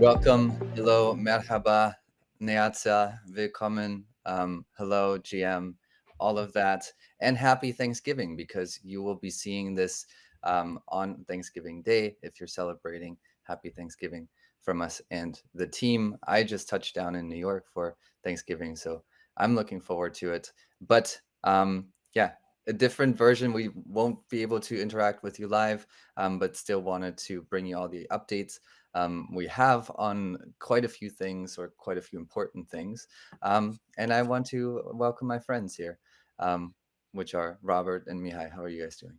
Welcome, hello, merhaba, neatza, willkommen, hello, GM, all of that, and happy Thanksgiving because you will be seeing this on Thanksgiving Day if you're celebrating. Happy Thanksgiving from us and the team. I just touched down in New York for Thanksgiving, so I'm looking forward to it. But yeah, a different version. We won't be able to interact with you live, but still wanted to bring you all the updates we have on quite a few things or quite a few important things. And I want to welcome my friends here, um, which are Robert and Mihai. How are you guys doing?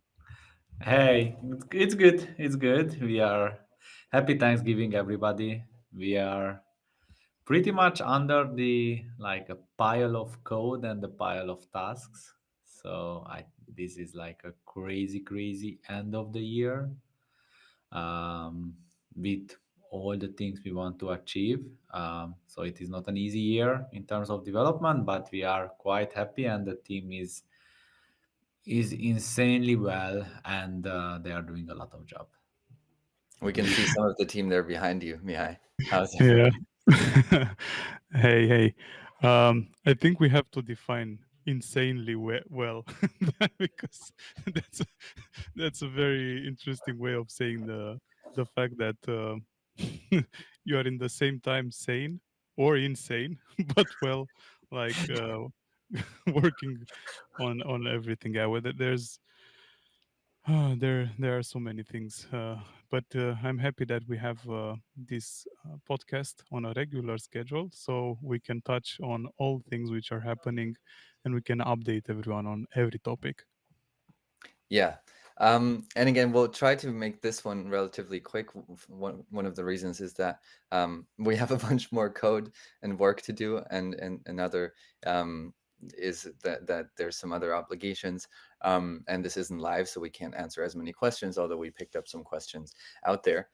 Hey, it's good. It's good. We are happy Thanksgiving, everybody. We are pretty much under the like a pile of code and a pile of tasks. So I this is like a crazy end of the year um, with all the things we want to achieve. So it is not an easy year in terms of development, but we are quite happy, and the team is insanely well, and they are doing a lot of job. We can see some of the team there behind you, Mihai. How's Yeah. everything? Hey. I think we have to define insanely well because that's a, that's a very interesting way of saying the fact that you are in the same time sane or insane, but well, like working on everything. Yeah, whether there's there are so many things, but I'm happy that we have this podcast on a regular schedule, so we can touch on all things which are happening, and we can update everyone on every topic. Yeah. And again, we'll try to make this one relatively quick. One of the reasons is that we have a bunch more code and work to do, and another is that there's some other obligations, and this isn't live, so we can't answer as many questions. Although we picked up some questions out there,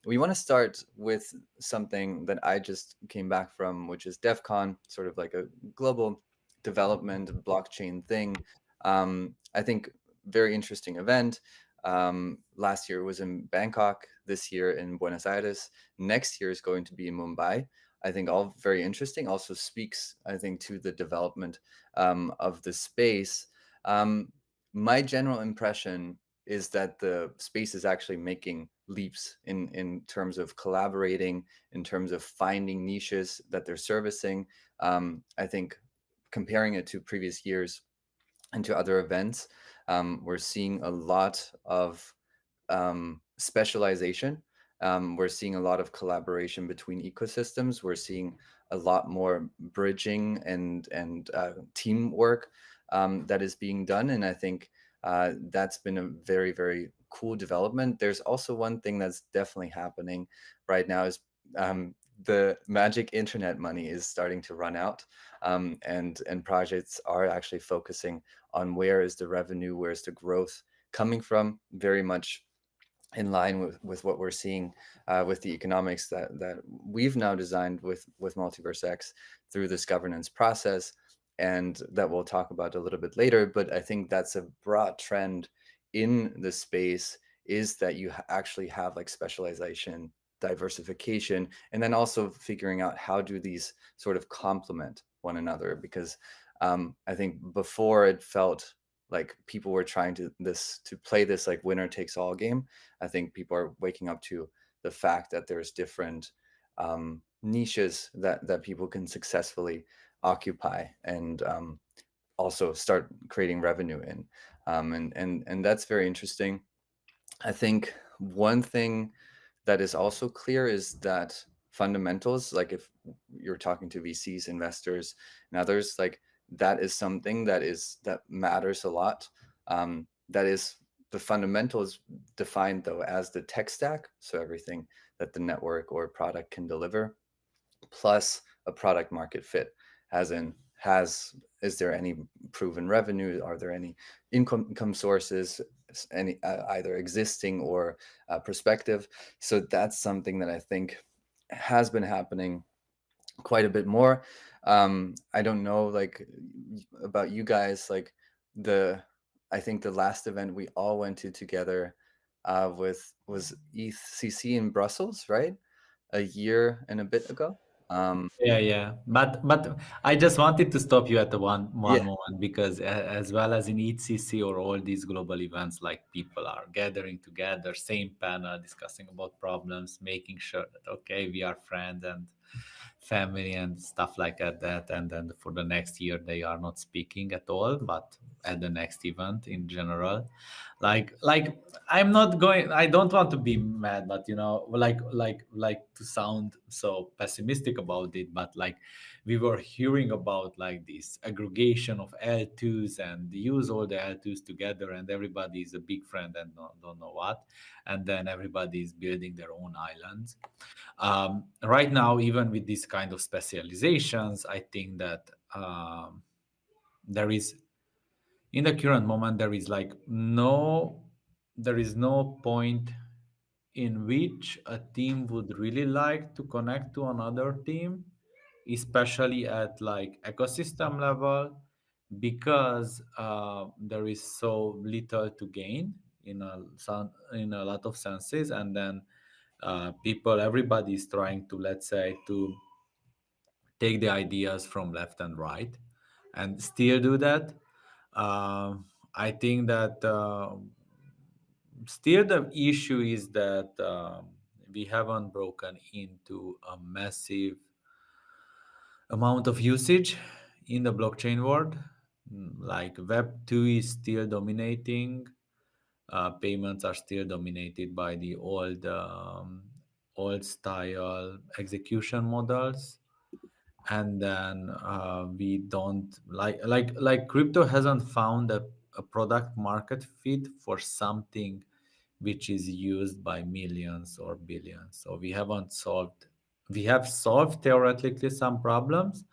we want to start with something that I just came back from, which is DEF CON, sort of like a global development blockchain thing. I think very interesting event. Last year was in Bangkok, this year in Buenos Aires. Next year is going to be in Mumbai. I think all very interesting. Also speaks, I think, to the development of the space. Um, my general impression is that the space is actually making leaps in terms of collaborating, in terce of finding niches that they're servicing. I think comparing it to previous years and to other events, we're seeing a lot of specialization. We're seeing a lot of collaboration between ecosystems. We're seeing a lot more bridging and teamwork that is being done, and I think that's been a very cool development. There's also one thing that's definitely happening right now is the magic internet money is starting to run out, and projects are actually focusing on where is the revenue, where's the growth coming from, very much in line with what we're seeing with the economics that we've now designed with MultiversX through this governance process, and that we'll talk about a little bit later. But I think that's a broad trend in the space, is that you actually have like specialization, diversification, and then also figuring out how do these sort of complement one another. Because I think before it felt like people were trying to play this like winner takes all game. I think people are waking up to the fact that there's different niches that people can successfully occupy, and also start creating revenue in, and that's very interesting. I think one thing that is also clear is that fundamentals, like if you're talking to VCs, investors, and others, like that is something that matters a lot. That is the fundamentals defined though as the tech stack, so everything that the network or product can deliver, plus a product market fit, as in has is there any proven revenue, are there any income sources, any either existing or prospective. So that's something that I think has been happening quite a bit more. I don't know, like about you guys, like the I think the last event we all went to together with was ETHCC in Brussels, right? a year and a bit ago. Yeah, yeah. But I just wanted to stop you at the Yeah, one moment because as well as in ECC or all these global events, like people are gathering together, same panel, discussing about problems, making sure that okay, we are friends and family and stuff like that. And then for the next year, they are not speaking at all, but at the next event in general, like I'm not going. I don't want to be mad, but like to sound so pessimistic about it. But like we were hearing about like this aggregation of L2s and use all the L2s together, and everybody is a big friend and don't know what, and then everybody is building their own islands. Right now, even with these kind of specializations, I think that there is in the current moment there is no point in which a team would really like to connect to another team, especially at like ecosystem level, because there is so little to gain in a lot of senses. And then everybody is trying to, let's say, to take the ideas from left and right and still do that. I think that still the issue is that we haven't broken into a massive amount of usage in the blockchain world. Like Web 2 is still dominating. Payments are still dominated by the old style execution models. And then we don't like crypto hasn't found a product market fit for something which is used by millions or billions. So we have solved theoretically some problems,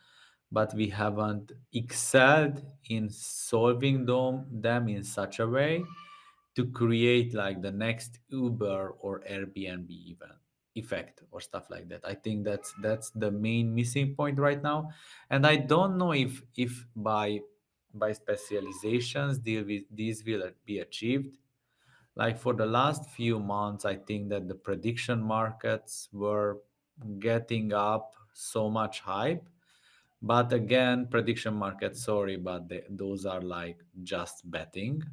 but we haven't excelled in solving them in such a way to create like the next Uber or Airbnb event effect or stuff like that. I think that's the main missing point right now. And I don't know if by specializations these will be achieved. Like for the last few months, I think that the prediction markets were getting up so much hype. But again, prediction markets, sorry, but those are like just betting.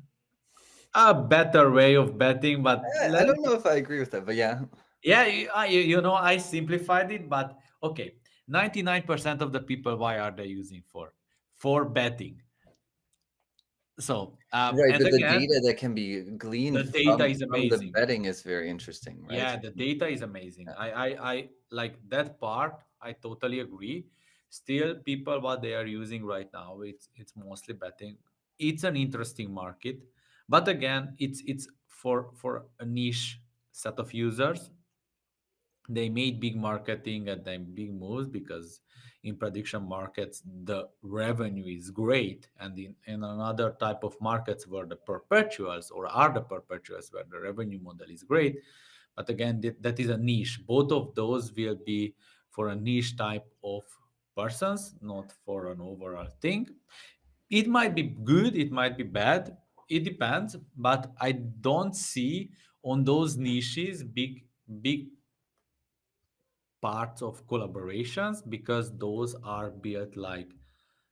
A better way of betting, but I don't know if I agree with that, but yeah. yeah, you know, I simplified it, but okay, 99% of the people, why are they using for betting? So, Right, and but the again, data that can be the gleaned data is from the amazing. betting is very interesting, right? Yeah, the data is amazing. Yeah. I like that part. I totally agree. Still, people what they are using right now, it's mostly betting. It's an interesting market, but again, it's for a niche set of users. They made big marketing and then big moves because in prediction markets the revenue is great, and in another type of markets where the perpetuals or are the perpetuals where the revenue model is great. But again, that is a niche. Both of those will be for a niche type of persons, not for an overall thing. It might be good, it might be bad, it depends, but I don't see on those niches big parts of collaborations, because those are built like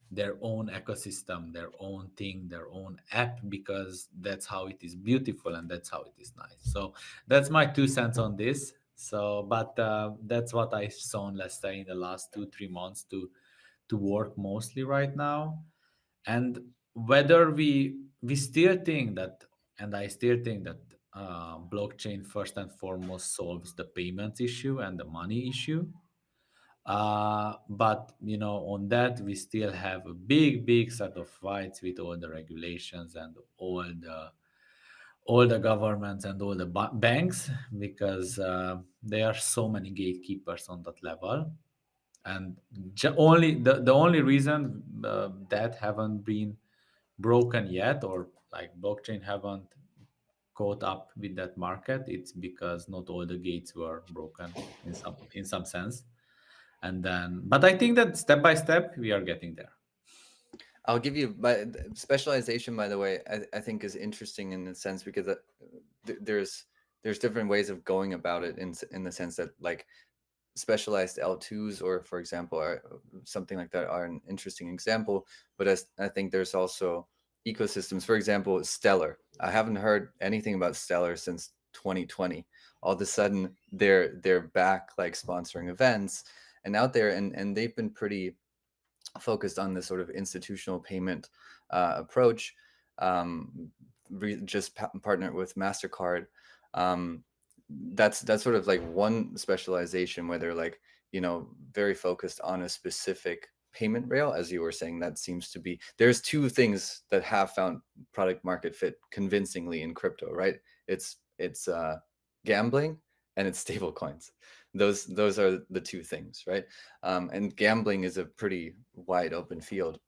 their own ecosystem, their own thing, their own app, because that's how it is beautiful and that's how it is nice. So that's my 2 cents on this. So but that's what I saw, let's say, in the last 2 3 months to work mostly right now. And whether we still think that, and I still think that blockchain first and foremost solves the payments issue and the money issue. But you know, on that we still have a big set of fights with all the regulations and all the governments and all the banks, because there are so many gatekeepers on that level. And only the only reason that haven't been broken yet, or like blockchain haven't caught up with that market, it's because not all the gates were broken in some sense. And then, but I think that step by step we are getting there. I'll give you specialization, by the way, I think is interesting in the sense because there's different ways of going about it in the sense that like specialized L2s, or for example, are, something like that, are an interesting example. But as I think there's also ecosystems. For example, Stellar. I haven't heard anything about Stellar since 2020. All of a sudden, they're back, like sponsoring events and out there, and they've been pretty focused on this sort of institutional payment approach. Just partnered with Mastercard. Um, that's sort of like one specialization where they're like, very focused on a specific payment rail. As you were saying, that seems to be, there's two things that have found product market fit convincingly in crypto, right? It's gambling and it's stable coins. Those are the two things, right? And gambling is a pretty wide open field,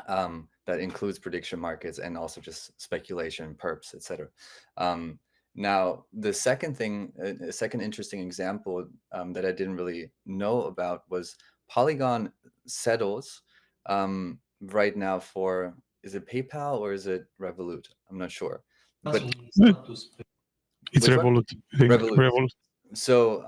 that includes prediction markets and also just speculation, perps, etc. Um, Now, the second thing, a second interesting example, that I didn't really know about was Polygon settles, right now for, is it PayPal or is it Revolut? I'm not sure, but It's which one? Revolut, I think. Revolut. Revolut. So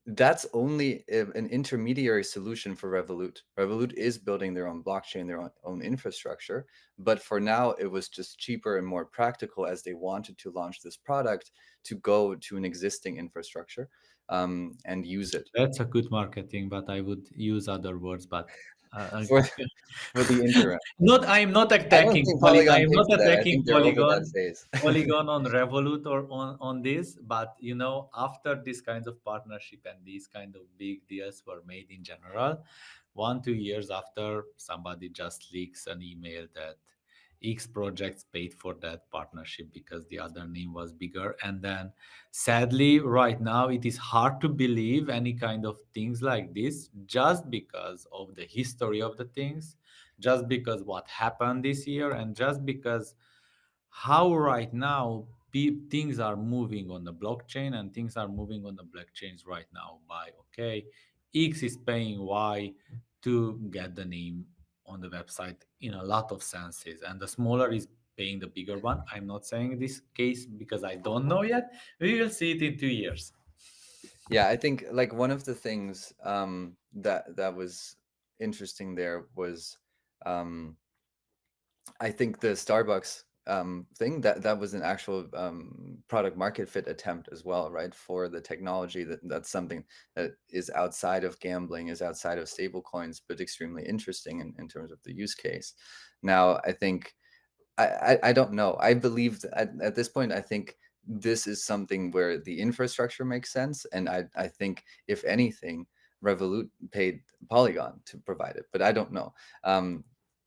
that's only an intermediary solution for Revolut. Revolut is building their own blockchain, their own infrastructure. But for now, it was just cheaper and more practical, as they wanted to launch this product, to go to an existing infrastructure, and use it That's a good marketing, but I would use other words. But for for the interim. not, I'm not I don't attacking think Polygon I'm takes not that. I attacking think they're over that Polygon, phase. Polygon on Revolut or on this, but after these kinds of partnership and these kind of big deals were made in general, 1 2 years after, somebody just leaks an email that X projects paid for that partnership because the other name was bigger. And then sadly, right now, it is hard to believe any kind of things like this just because of the history of the things, just because what happened this year, and just because how right now things are moving on the blockchain, and things are moving on the blockchains right now by, okay, X is paying Y to get the name on the website in a lot of senses, and the smaller is paying the bigger one. I'm not saying this case because I don't know yet. We will see it in 2 years. Yeah, I think like one of the things, that was interesting there was, um, I think the Starbucks, thing, that was an actual, product market fit attempt as well, right? For the technology, that's something that is outside of gambling, is outside of stable coins, but extremely interesting in terms of the use case. Now, I think I don't know. I believe at this point, I think this is something where the infrastructure makes sense, and I think if anything, Revolut paid Polygon to provide it, but I don't know.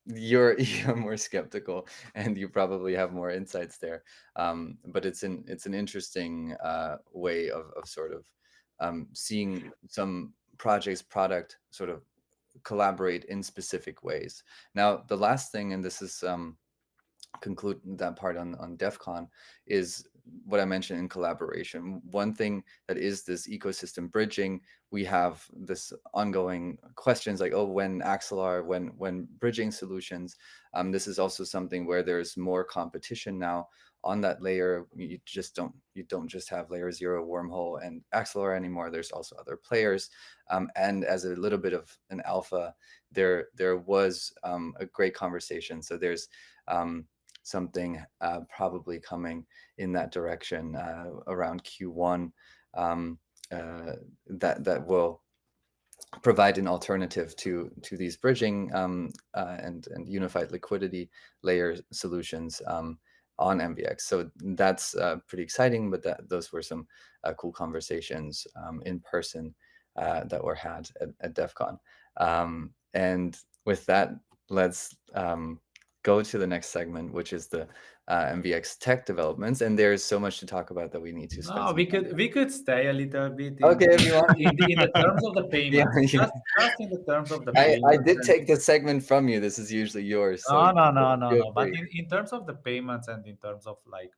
You're you're more skeptical, and you probably have more insights there. But it's an interesting, way of sort of, seeing some projects product sort of collaborate in specific ways. Now, the last thing, and this is, conclude that part on DEF CON, is what I mentioned in collaboration. One thing that is this ecosystem bridging, we have this ongoing questions like, oh, when Axelar, when bridging solutions. This is also something where there's more competition now on that layer. You don't just have layer 0 wormhole and Axelar anymore. There's also other players, and as a little bit of an alpha, there was, a great conversation. So there's, something, probably coming in that direction, around Q1, um, that will provide an alternative to these bridging, and unified liquidity layer solutions, on MVX. So that's, pretty exciting. But those were some, cool conversations, in person, that were had at DEF CON. And with that, let's, go to the next segment, which is the, MVX tech developments. And there's so much to talk about that we need to spend No, some time. we could stay a little bit Okay, if you want. in the terms of the Yeah, payments, yeah. just in the terms of the I payments. did take the segment from you. This is usually yours, so No, no, no, no, feel no. But free. in terms of the payments, and in terms of like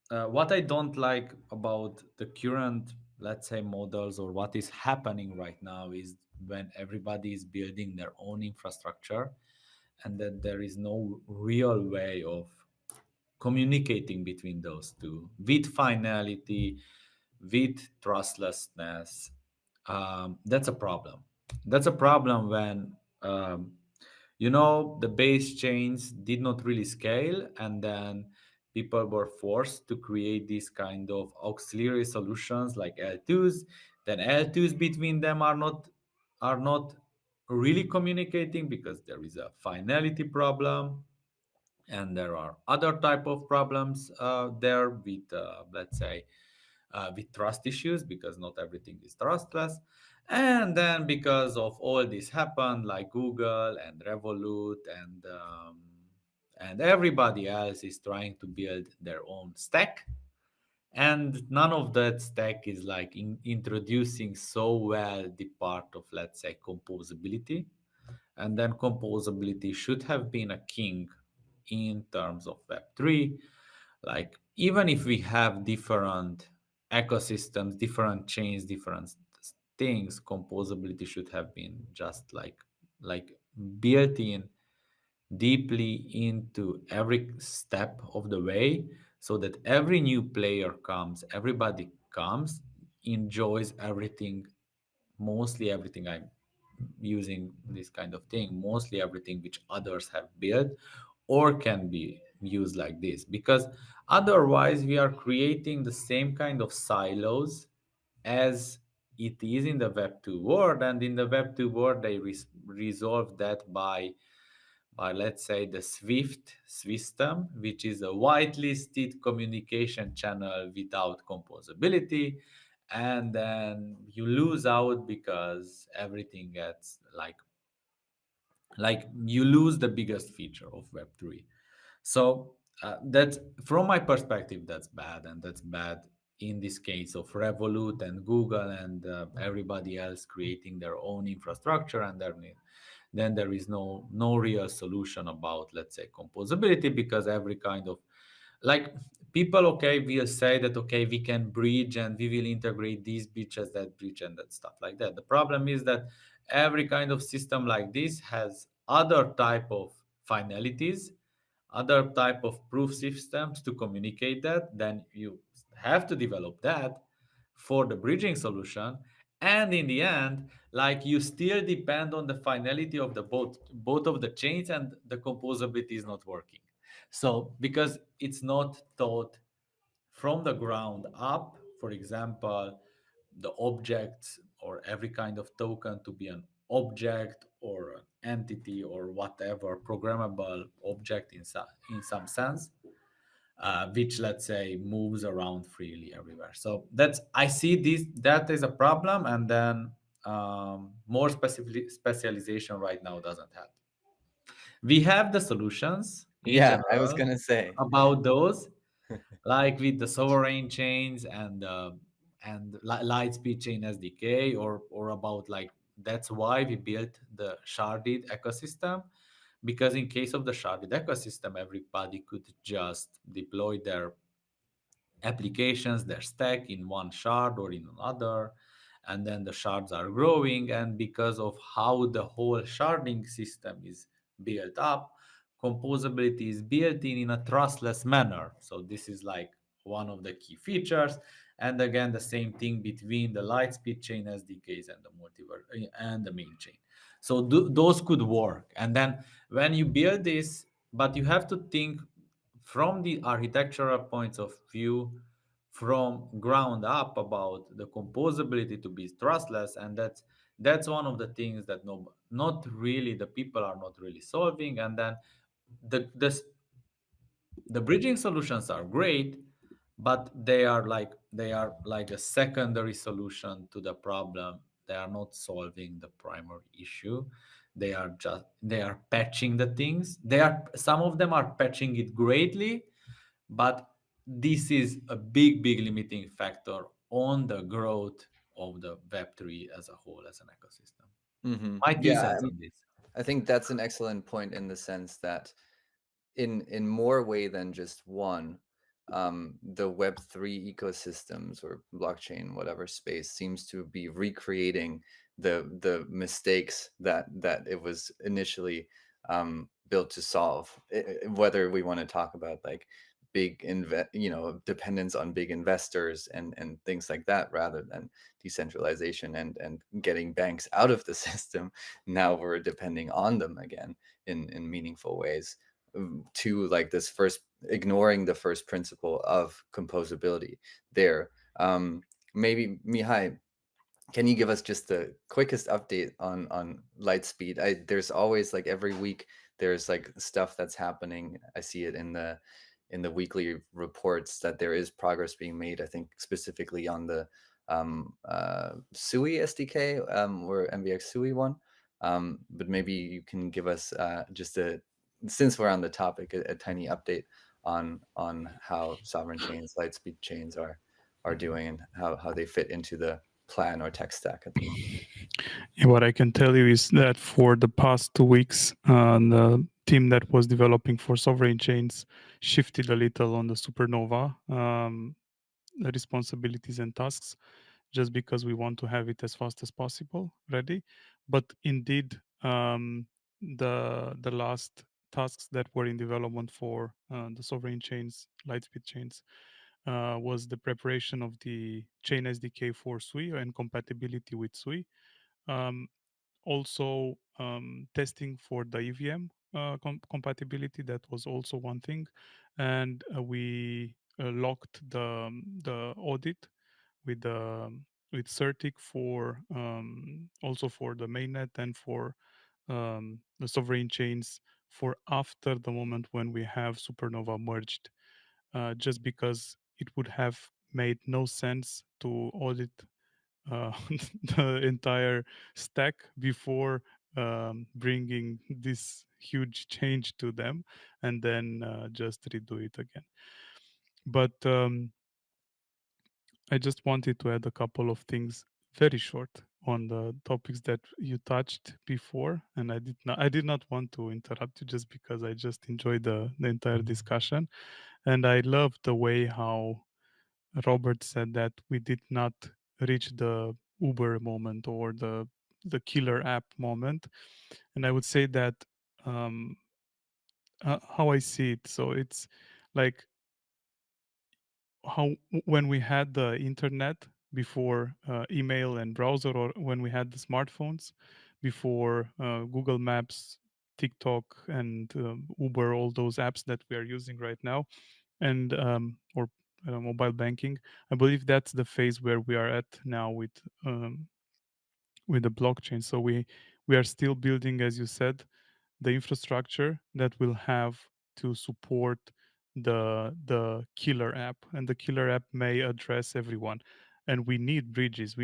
what I don't like about the current, let's say, models, or what is happening right now, is when everybody is building their own infrastructure, and then there is no real way of communicating between those two with finality, with trustlessness, that's a problem. That's a problem when um, the base chains did not really scale, and then people were forced to create these kind of auxiliary solutions like L2s. Then L2s between them are not really communicating because there is a finality problem, and there are other type of problems there with let's say with trust issues, because not everything is trustless. And then because of all this happened, like Google and Revolut and everybody else is trying to build their own stack, and none of that stack is like introducing so well the part of, let's say, composability. And then composability should have been a king in terms of Web3. Like, even if we have different ecosystems, different chains, different things, composability should have been just like built in deeply into every step of the way, so that every new player comes, everybody comes, enjoys everything, mostly everything. I'm using this kind of thing, mostly everything which others have built or can be used like this, because otherwise we are creating the same kind of silos as it is in the web 2 world. And in the web 2 world they resolve that by, let's say, the Swift system, which is a whitelisted communication channel without composability. And then you lose out because everything gets like you lose the biggest feature of Web3. So that's, from my perspective, that's bad, and that's bad in this case of Revolut and Google and everybody else creating their own infrastructure, and then there is no real solution about, let's say, composability, because every kind of, like, people, okay, will say that, okay, we can bridge and we will integrate these bridges, that bridge, and that stuff like that. The problem is that every kind of system like this has other type of finalities, other type of proof systems to communicate that. Then you have to develop that for the bridging solution. And in the end, like, you still depend on the finality of the both of the chains, and the composability is not working. So because it's not taught from the ground up, for example, the objects or every kind of token to be an object or an entity or whatever, programmable object in some sense, which, let's say, moves around freely everywhere. So that's, I see this, that is a problem. And then more specialization right now doesn't help. We have the solutions in Yeah, I was general gonna say. about those, like with the sovereign chains and Lightspeed chain SDK, or about, like, that's why we built the sharded ecosystem, because in case of the sharded ecosystem, everybody could just deploy their applications, their stack in one shard or in another, and then the shards are growing. And because of how the whole sharding system is built up, composability is built in a trustless manner. So this is like one of the key features. And again, the same thing between the Lightspeed chain SDKs and the multiverse and the main chain. So those could work. And then when you build this, but you have to think from the architectural points of view, from ground up, about the composability to be trustless. And that's one of the things that not really, the people are not really solving. And then the this the bridging solutions are great, but they are like a secondary solution to the problem. They are not solving the primary issue. They are patching the things. Some of them are patching it greatly, but this is a big limiting factor on the growth of the Web3 as a whole, as an ecosystem. My two Yeah, cents on this. I think that's an excellent point in the sense that in more way than just one, the Web3 ecosystems or blockchain, whatever space, seems to be recreating the mistakes that it was initially built to solve. Whether we want to talk about like dependence on big investors and things like that, rather than decentralization and getting banks out of the system. Now we're depending on them again in meaningful ways, to like this first, ignoring the first principle of composability there. Maybe Mihai, can you give us just the quickest update on Lightspeed? There's always, like, every week there's like stuff that's happening. I see it in the weekly reports that there is progress being made. I think specifically on the SUI SDK, or MVX SUI one. But maybe you can give us just a, since we're on the topic, a tiny update on how sovereign chains, Lightspeed chains are doing, and how they fit into the plan or tech stack at the moment. And what I can tell you is that for the past 2 weeks, the team that was developing for sovereign chains shifted a little on the Supernova responsibilities and tasks, just because we want to have it as fast as possible ready. But indeed, the last tasks that were in development for the sovereign chains, Lightspeed chains, was the preparation of the chain SDK for SUI and compatibility with SUI. Um, Also, testing for the EVM compatibility. That was also one thing, and we locked the audit with with Certic for also for the mainnet and for the sovereign chains for after the moment when we have Supernova merged, just because it would have made no sense to audit uh, the entire stack before bringing this huge change to them, and then just redo it again. But I just wanted to add a couple of things very short on the topics that you touched before, and I did not want to interrupt you, just because I just enjoyed the entire discussion. And I love the way how Robert said that we did not reach the Uber moment or the killer app moment. And I would say that um, how I see it. So it's like how when we had the internet before email and browser, or when we had the smartphones before Google Maps, TikTok, and Uber, all those apps that we are using right now, and or mobile banking. I believe that's the phase where we are at now with the blockchain. So we are still building, as you said, the infrastructure that will have to support the killer app, and the killer app may address everyone. And we need bridges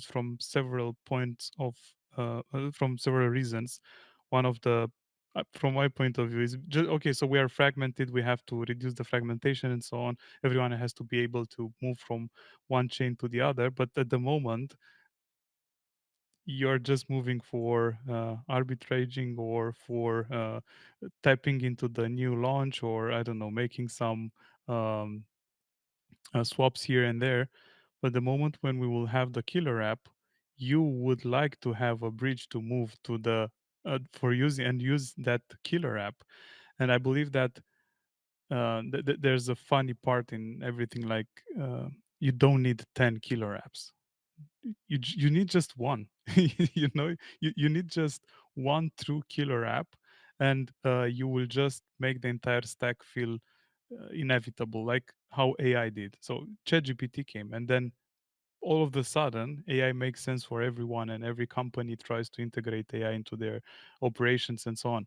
from several points of from several reasons. One of the from my point of view is just, okay, so we are fragmented, we have to reduce the fragmentation and so on. Everyone has to be able to move from one chain to the other, but at the moment you're just moving for arbitraging, or for tapping into the new launch, or I don't know, making some um, swaps here and there. But the moment when we will have the killer app, you would like to have a bridge to move to the for using and use that killer app. And I believe that there's a funny part in everything, like you don't need 10 killer apps. You need just one. You need just one true killer app, and you will just make the entire stack feel inevitable, like how AI did. So ChatGPT came, and then all of the sudden AI makes sense for everyone, and every company tries to integrate AI into their operations and so on.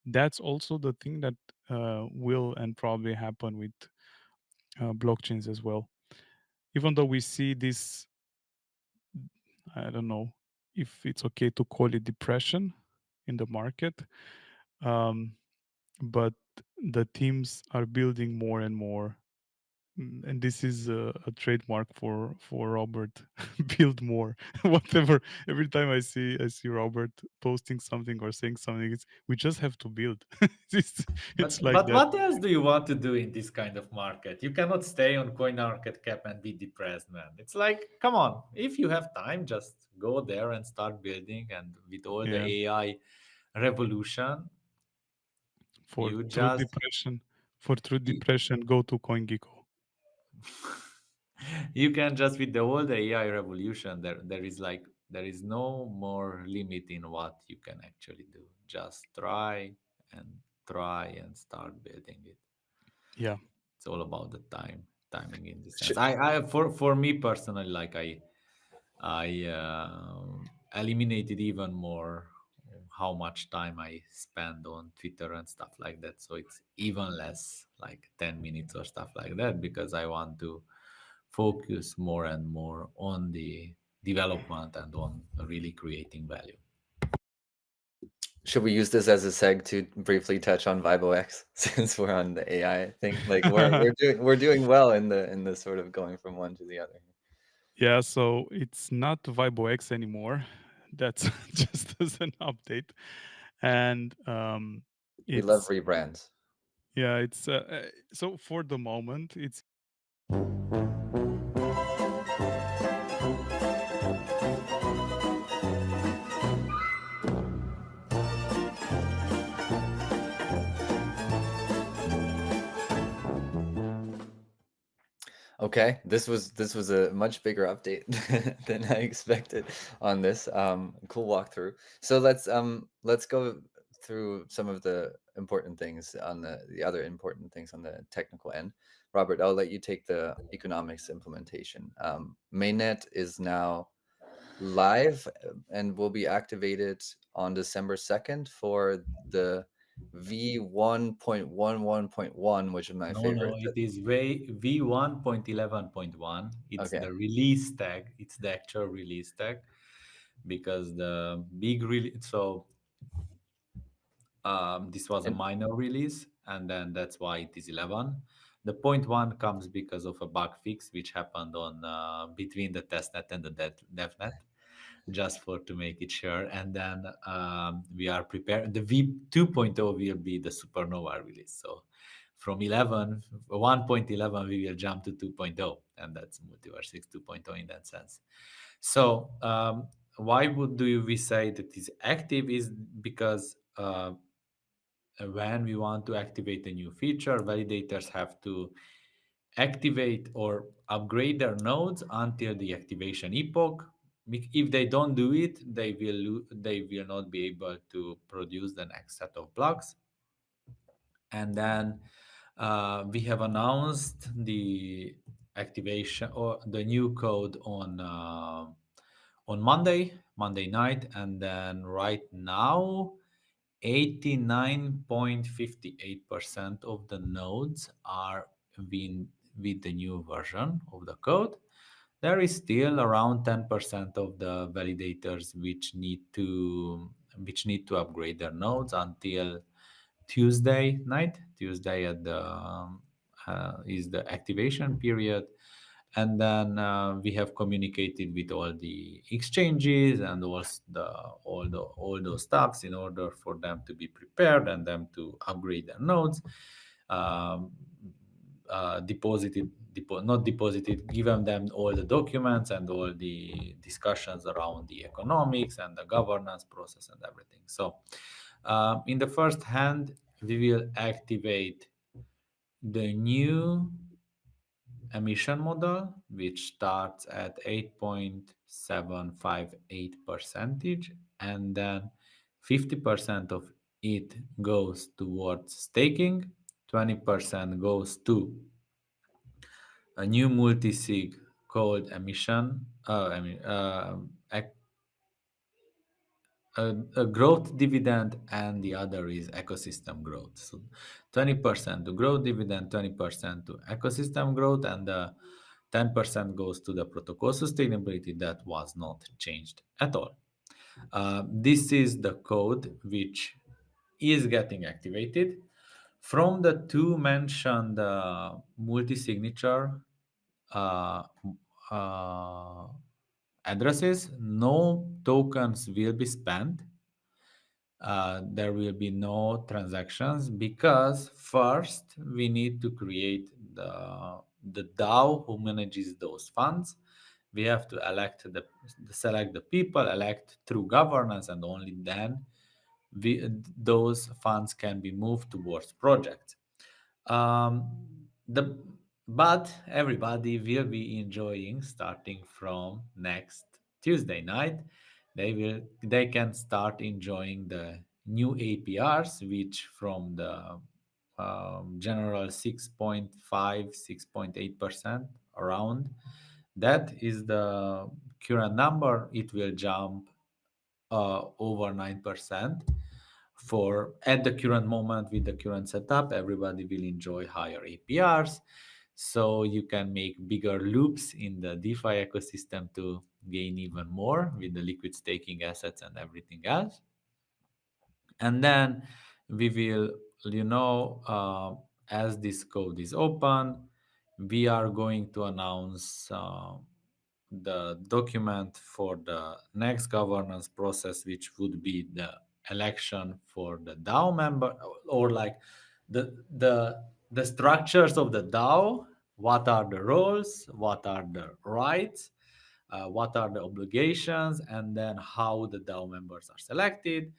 That's also the thing that will and probably happen with blockchains as well. Even though we see this, I don't know if it's okay to call it depression in the market, um, but the teams are building more and more. And this is a trademark for Robert. Build more. Whatever. Every time I see Robert posting something or saying something, we just have to build. it's, it's like But that. what else do you want to do in this kind of market? You cannot stay on CoinMarketCap and be depressed, man. It's like, come on, if you have time, just go there and start building. And with all Yeah, the AI revolution, for you true just depression. For true Y- depression, go to CoinGecko. you can just with the whole AI revolution, there is no more limit in what you can actually do. Just and try and start building it. Yeah. It's all about the timing in this sense. Sh- I for me personally, like I eliminated even more how much time I spend on Twitter and stuff like that. So it's even less, like 10 minutes or stuff like that, because I want to focus more and more on the development and on really creating value. Should we use this as a seg to briefly touch on ViboX since we're on the AI thing? Like we're doing well in the sort of going from one to the other. Yeah, so it's not ViboX anymore. That's just as an update. And We love it's rebrands. yeah, it's so for the moment it's Okay, this was a much bigger update than I expected on this. Cool walkthrough. So let's go through some of the important things on the other important things on the technical end. Robert, I'll let you take the economics implementation. Mainnet is now live and will be activated on December 2nd for the V1.11.1, which is my No, no, favorite. it is V1.11.1. It's Okay. the release tag. It's the actual release tag because the big release. So this was a And minor release, and then that's why it is 11. The point one comes because of a bug fix which happened on between the testnet and the devnet, just for to make it sure. And then we are prepared. The V 2.0 will be the supernova release. So from 1.11, we will jump to 2.0, and that's MultiversX 2.0 in that sense. So why would do we say that is active is because when we want to activate a new feature, validators have to activate or upgrade their nodes until the activation epoch. If they don't do it, they will not be able to produce the next set of blocks. And then we have announced the activation or the new code on Monday night, and then right now 89.58% of the nodes are with the new version of the code. There is still around 10% of the validators which need to upgrade their nodes until Tuesday night. Tuesday at the is the activation period, and then we have communicated with all the exchanges and all those stuffs in order for them to be prepared and them to upgrade their nodes. Um, not deposited, given them all the documents and all the discussions around the economics and the governance process and everything. So, in the first hand, we will activate the new emission model, which starts at 8.758 percentage, and then 50% of it goes towards staking, 20% goes to a new multi-sig called emission, a growth dividend, and the other is ecosystem growth. So 20% to growth dividend, 20% to ecosystem growth, and 10% goes to the protocol sustainability that was not changed at all. This is the code which is getting activated. From the two mentioned multi-signature uh, uh, addresses, no tokens will be spent. There will be no transactions because first we need to create the DAO who manages those funds. We have to select the people, elect through governance, and only then those funds can be moved towards projects. The but everybody will be enjoying starting from next Tuesday night. They can start enjoying the new APRs, which from the general 6.5, 6.8% around. That is the current number. It will jump over 9% for at the current moment. With the current setup, everybody will enjoy higher APRs, so you can make bigger loops in the DeFi ecosystem to gain even more with the liquid staking assets and everything else. And then we will, as this code is open, we are going to announce the document for the next governance process, which would be the election for the DAO member, or like the structures of the DAO. What are the roles? What are the rights? What are the obligations? And then how the DAO members are selected,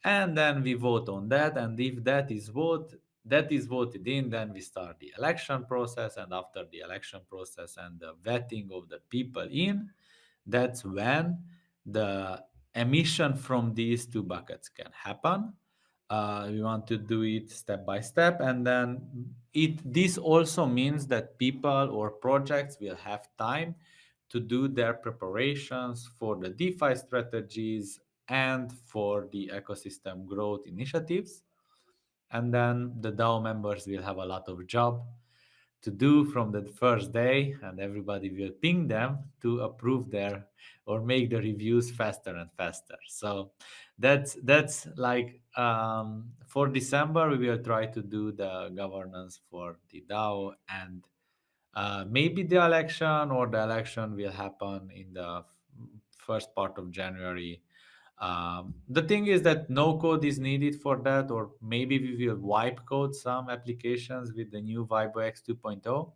and then we vote on that. And if that is voted in, then we start the election process. And after the election process and the vetting of the people in, that's when the emission from these two buckets can happen. We want to do it step by step, and then this also means that people or projects will have time to do their preparations for the DeFi strategies and for the ecosystem growth initiatives. And then the DAO members will have a lot of job to do from the first day, and everybody will ping them to approve their or make the reviews faster and faster. So that's like for December we will try to do the governance for the DAO, and maybe the election, or the election will happen in the first part of January. The thing is that no code is needed for that, or maybe we will wipe code some applications with the new ViboX 2.0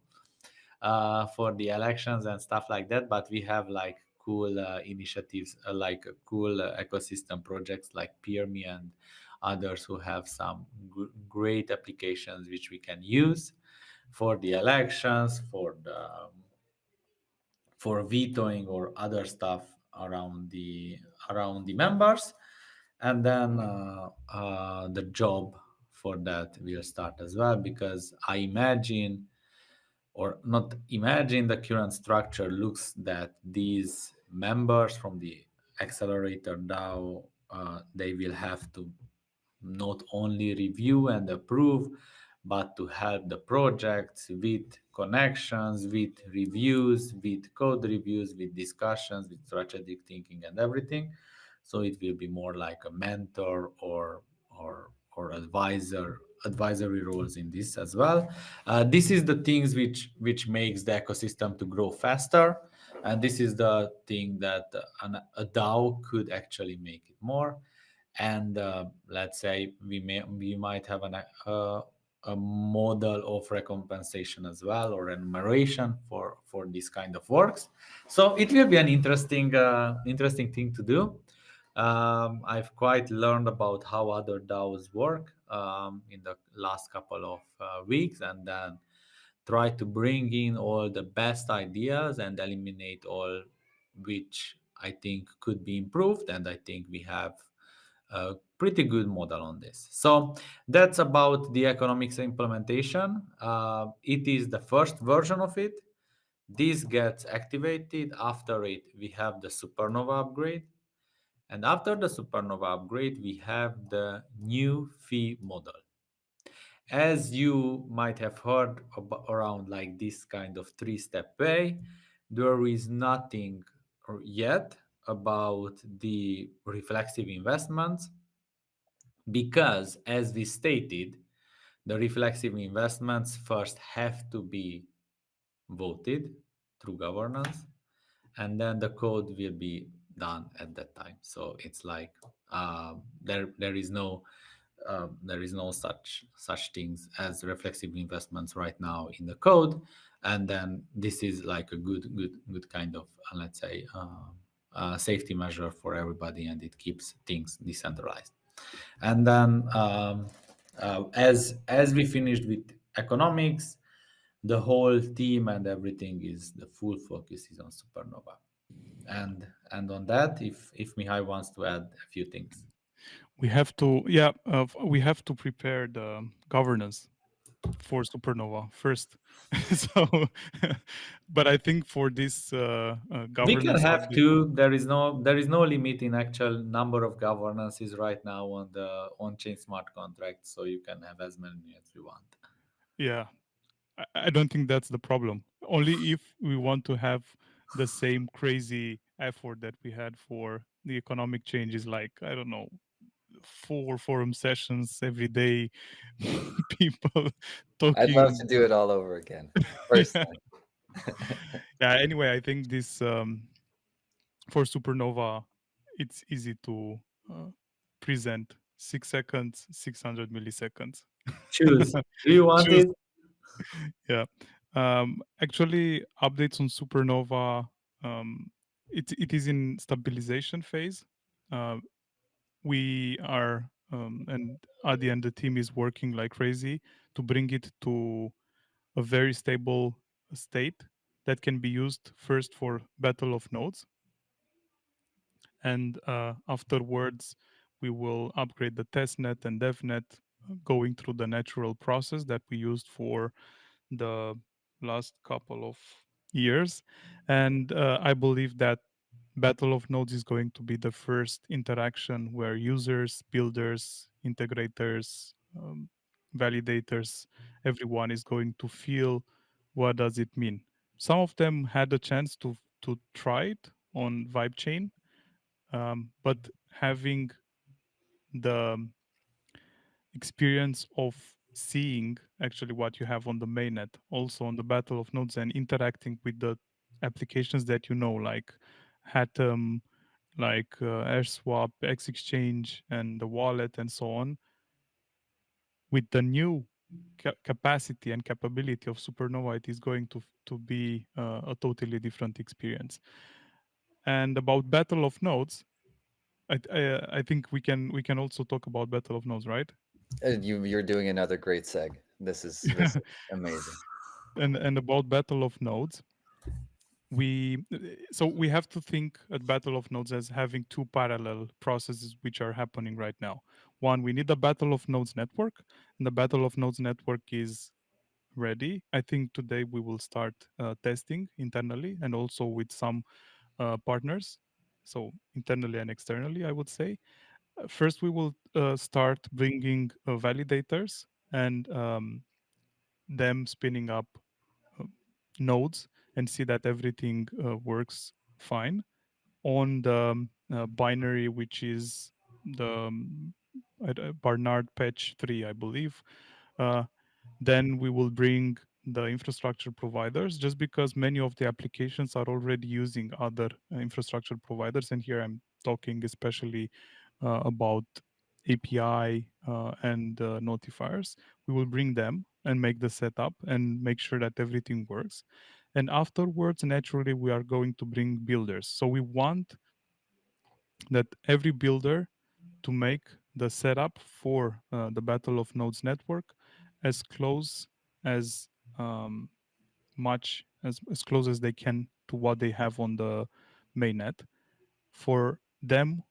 for the elections and stuff like that. But we have like cool initiatives, like cool ecosystem projects like PeerMe and others who have some great applications which we can use for the elections, for vetoing or other stuff around the members. And then the job for that will start as well, because I imagine, or not imagine, the current structure looks that these members from the accelerator DAO, they will have to not only review and approve, but to help the projects with connections, with reviews, with code reviews, with discussions, with strategic thinking and everything. So it will be more like a mentor or advisory roles in this as well. This is the things which makes the ecosystem to grow faster, and this is the thing that a DAO could actually make it more. And let's say we might have a model of recompensation as well, or remuneration for this kind of works. So it will be an interesting thing to do. I've quite learned about how other DAOs work in the last couple of weeks, and then try to bring in all the best ideas and eliminate all which I think could be improved. And I think we have a pretty good model on this. So that's about the economics implementation. It is the first version of it. This gets activated. After it, we have the supernova upgrade. And after the supernova upgrade, we have the new fee model. As you might have heard around like this kind of three-step way, there is nothing yet about the reflexive investments, because as we stated, the reflexive investments first have to be voted through governance, and then the code will be done at that time. So it's like there is no such things as reflexive investments right now in the code. And then this is like a good kind of let's say safety measure for everybody, and it keeps things decentralized. And then as we finished with economics, the whole team and everything is the full focus is on Supernova. And on that, if Mihai wants to add a few things. We have to, yeah, we have to prepare the governance for Supernova first. So, but I think for this We can governance have update, two. There is no limit in actual number of governances right now on the on-chain smart contract, so you can have as many as you want. yeah, I don't think that's the problem. Only if we want to have the same crazy effort that we had for the economic changes, like, I don't know, 4 forum sessions every day, people I'd love to talking. do it all over again, Yeah. personally. Yeah. Anyway, I think this for Supernova, it's easy to uh, present 6 seconds, 600 milliseconds. Choose. Do you want Choose. it? Yeah. Actually, updates on Supernova, um, it is in stabilization phase. Uh, we are, and at the end, the team is working like crazy to bring it to a very stable state that can be used first for battle of nodes, and afterwards we will upgrade the testnet and devnet, going through the natural process that we used for the last couple of years. And I believe that battle of nodes is going to be the first interaction where users, builders, integrators, validators, everyone is going to feel what does it mean. Some of them had a chance to try it on vibe chain, but having the experience of seeing actually what you have on the mainnet, also on the battle of nodes, and interacting with the applications that you know, like Hatem, like AirSwap, X Exchange, and the wallet, and so on, with the new capacity and capability of Supernova, it is going to be a totally different experience. And about battle of nodes, I think we can also talk about battle of nodes, right? You're doing another great seg. This is amazing. And about battle of nodes, we so we have to think at battle of nodes as having two parallel processes which are happening right now. One, we need a battle of nodes network, and the battle of nodes network is ready. I think today we will start testing internally and also with some partners, so internally and externally, I would say. First, we will start bringing validators and them spinning up uh, nodes and see that everything works fine on the binary, which is the Barnard patch 3, I believe. Uh, then we will bring the infrastructure providers, just because many of the applications are already using other infrastructure providers. And here I'm talking especially about API and notifiers. We will bring them and make the setup and make sure that everything works. And afterwards, naturally, we are going to bring builders. So we want that every builder to make the setup for the Battle of Nodes network as close as as close as they can to what they have on the mainnet, for them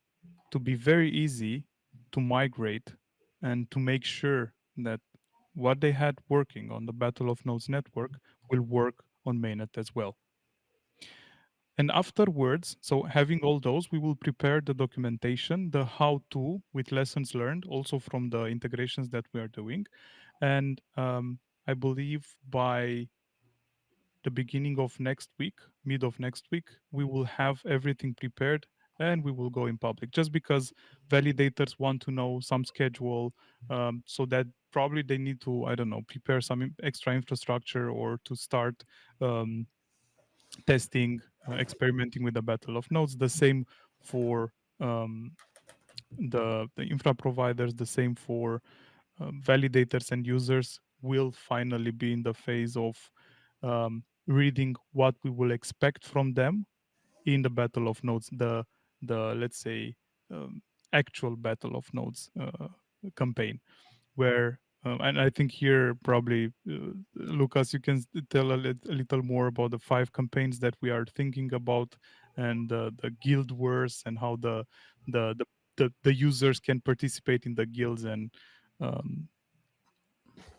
to be very easy to migrate and to make sure that what they had working on the Battle of Nodes network will work on mainnet as well. And afterwards, so having all those, we will prepare the documentation, the how to with lessons learned, also from the integrations that we are doing. And I believe by the beginning of next week, mid of next week, we will have everything prepared and we will go in public, just because validators want to know some schedule, so that probably they need to, I don't know, prepare some extra infrastructure or to start um, testing, experimenting with the battle of nodes. The same for the infra providers, the same for validators and users will finally be in the phase of reading what we will expect from them in the battle of nodes, the let's say um, actual battle of nodes campaign, where And I think here probably, Lucas, you can tell a little more about the 5 campaigns that we are thinking about, and the guild wars, and how the, the the users can participate in the guilds, and um,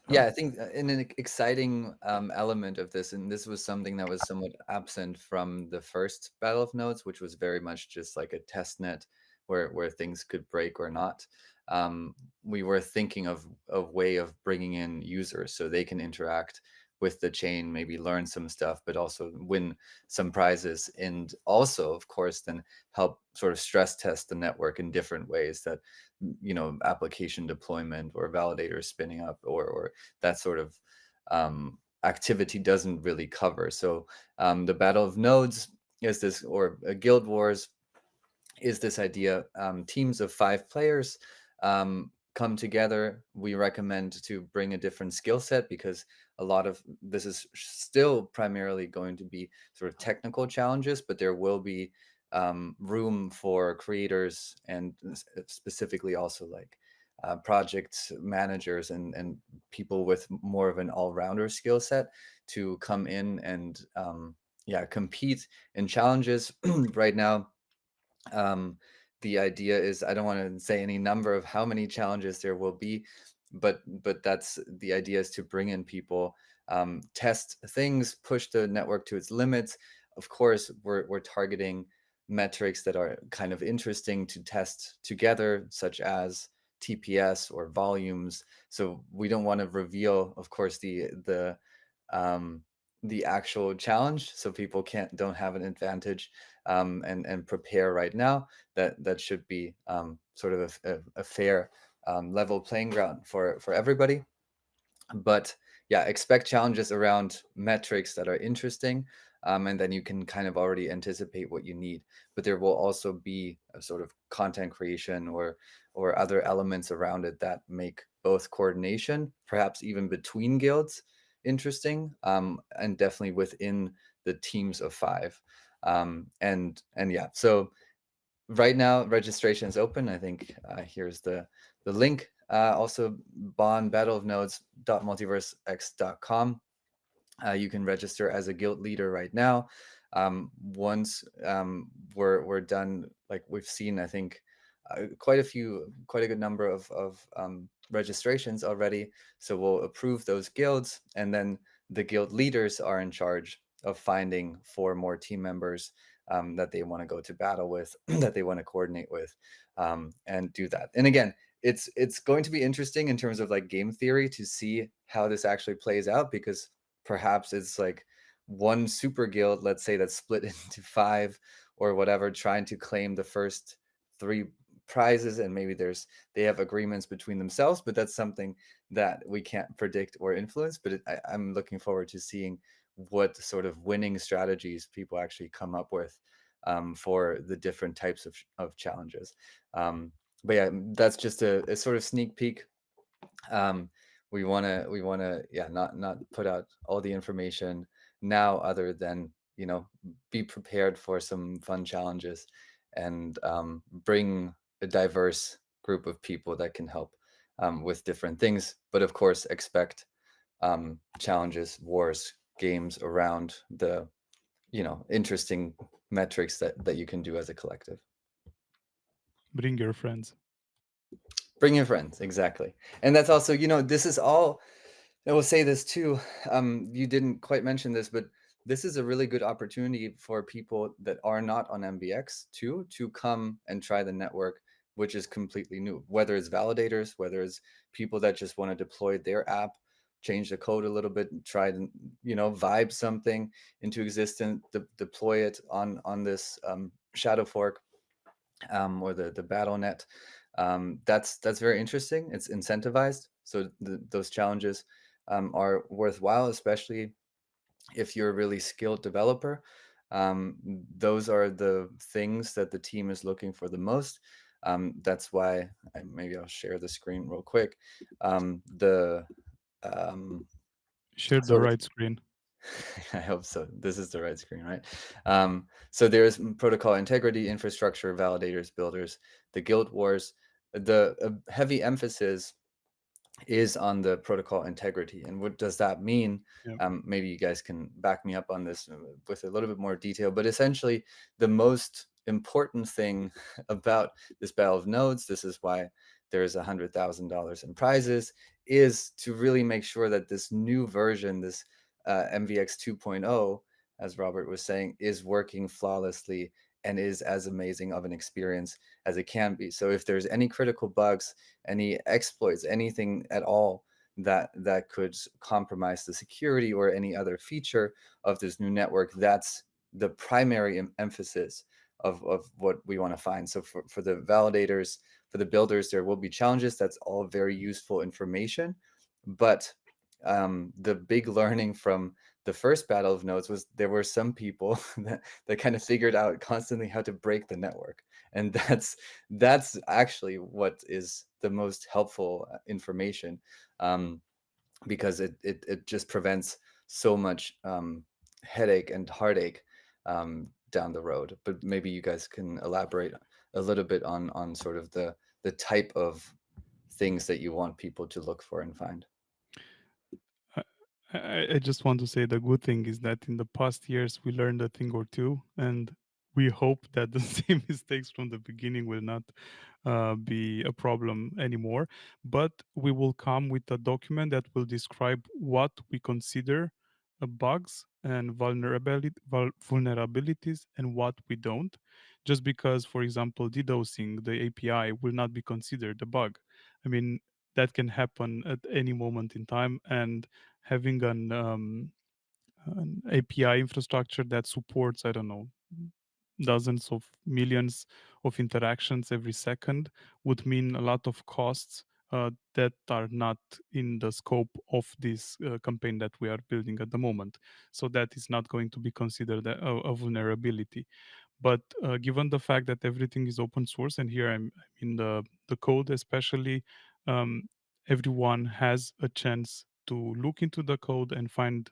Yeah, I think in an exciting element of this, and this was something that was somewhat absent from the first Battle of Nodes, which was very much just like a test net where things could break or not. Um, we were thinking of a way of bringing in users so they can interact with the chain, maybe learn some stuff, but also win some prizes, and also, of course, then help sort of stress test the network in different ways that, application deployment or validators spinning up, or that sort of activity doesn't really cover. So the Battle of Nodes is this, or Guild Wars is this idea. Teams of 5 players come together. We recommend to bring a different skill set, because a lot of this is still primarily going to be sort of technical challenges, but there will be room for creators, and specifically also like project managers, and people with more of an all-rounder skill set to come in and yeah, compete in challenges. Right now, um, the idea is, I don't want to say any number of how many challenges there will be, but that's the idea, is to bring in people, test things, push the network to its limits. Of course, we're targeting metrics that are kind of interesting to test together, such as TPS or volumes. So we don't want to reveal, of course, um, the actual challenge, so people don't have an advantage, and prepare right now. That should be sort of a fair, level playing ground for everybody. But yeah, expect challenges around metrics that are interesting, and then you can kind of already anticipate what you need. But there will also be a sort of content creation, or other elements around it that make both coordination, perhaps even between guilds, interesting, and definitely within the teams of 5. And yeah, so right now registration is open. I think here's the link. Also, bond battle of nodes.multiversex.com. You can register as a guild leader right now. Once we're done, like we've seen, I think quite a good number of registrations already. So we'll approve those guilds, and then the guild leaders are in charge of finding 4 more team members that they want to go to battle with, that they want to coordinate with, and do that. And again, it's going to be interesting in terms of like game theory to see how this actually plays out, because perhaps it's like one super guild, let's say, that's split into 5 or whatever, trying to claim the first 3 prizes, and maybe they have agreements between themselves, but that's something that we can't predict or influence. But I'm looking forward to seeing what sort of winning strategies people actually come up with, for the different types of challenges. um, but yeah, that's just a sort of sneak peek. um, we want to yeah, not put out all the information now, other than, be prepared for some fun challenges, and bring a diverse group of people that can help with different things. But of course, expect challenges, wars, games around the, interesting metrics that you can do as a collective. bring your friends. Bring your friends, exactly. And that's also, this is all, I will say this too. You didn't quite mention this, but this is a really good opportunity for people that are not on MBX too, to come and try the network, which is completely new. Whether it's validators, whether it's people that just want to deploy their app, change the code a little bit, and try to, vibe something into existence, deploy it on this shadow fork, or the battle net. That's very interesting. It's incentivized, so those challenges are worthwhile, especially if you're a really skilled developer. Those are the things that the team is looking for the most. That's why maybe I'll share the screen real quick. The Share the so right screen. I hope so. This is the right screen, right? So there's protocol integrity, infrastructure, validators, builders, the guild wars. The heavy emphasis is on the protocol integrity. And what does that mean? Yeah. Maybe you guys can back me up on this with a little bit more detail. But essentially, the most important thing about this battle of nodes, this is why there's $100,000 in prizes, is to really make sure that this new version, this MVX 2.0, as Robert was saying, is working flawlessly and is as amazing of an experience as it can be. So if there's any critical bugs, any exploits, anything at all that could compromise the security or any other feature of this new network, that's the primary emphasis of what we want to find. So for the validators, for the builders, there will be challenges. That's all very useful information. But the big learning from the first battle of nodes was there were some people that kind of figured out constantly how to break the network, and that's actually what is the most helpful information, um, because it just prevents so much headache and heartache down the road. But maybe you guys can elaborate a little bit on sort of the type of things that you want people to look for and find. I, I just want to say the good thing is that in the past years we learned a thing or two, and we hope that the same mistakes from the beginning will not be a problem anymore. But we will come with a document that will describe what we consider bugs and vulnerabilities and what we don't. Just because, for example, DDoSing the API will not be considered a bug. I mean, that can happen at any moment in time, and having an API infrastructure that supports, I don't know, dozens of millions of interactions every second would mean a lot of costs that are not in the scope of this campaign that we are building at the moment. So that is not going to be considered a vulnerability. But given the fact that everything is open source, and here I'm in the code especially, um, everyone has a chance to look into the code and find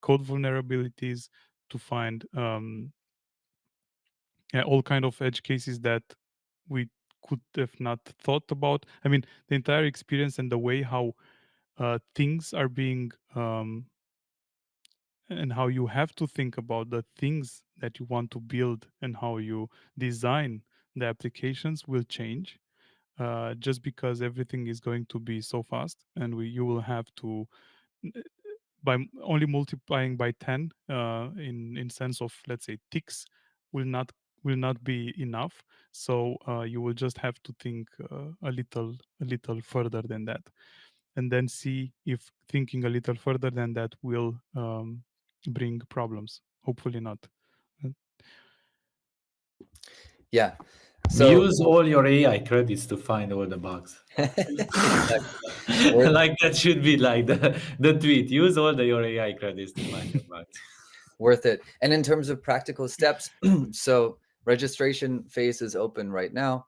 code vulnerabilities, to find yeah, all kind of edge cases that we could have not thought about. I mean, the entire experience and the way how things are being and how you have to think about the things that you want to build and how you design the applications will change, just because everything is going to be so fast, and you will have to by only multiplying by 10 in sense of, let's say, ticks will not be enough. So you will just have to think a little further than that, and then see if thinking a little further than that will bring problems. Hopefully not. Uh, Yeah. So Use all your AI credits to find all the bugs. exactly. Worth Like that should be like the tweet. Use all your AI credits to find your bugs. worth it. And in terms of practical steps, so registration phase is open right now,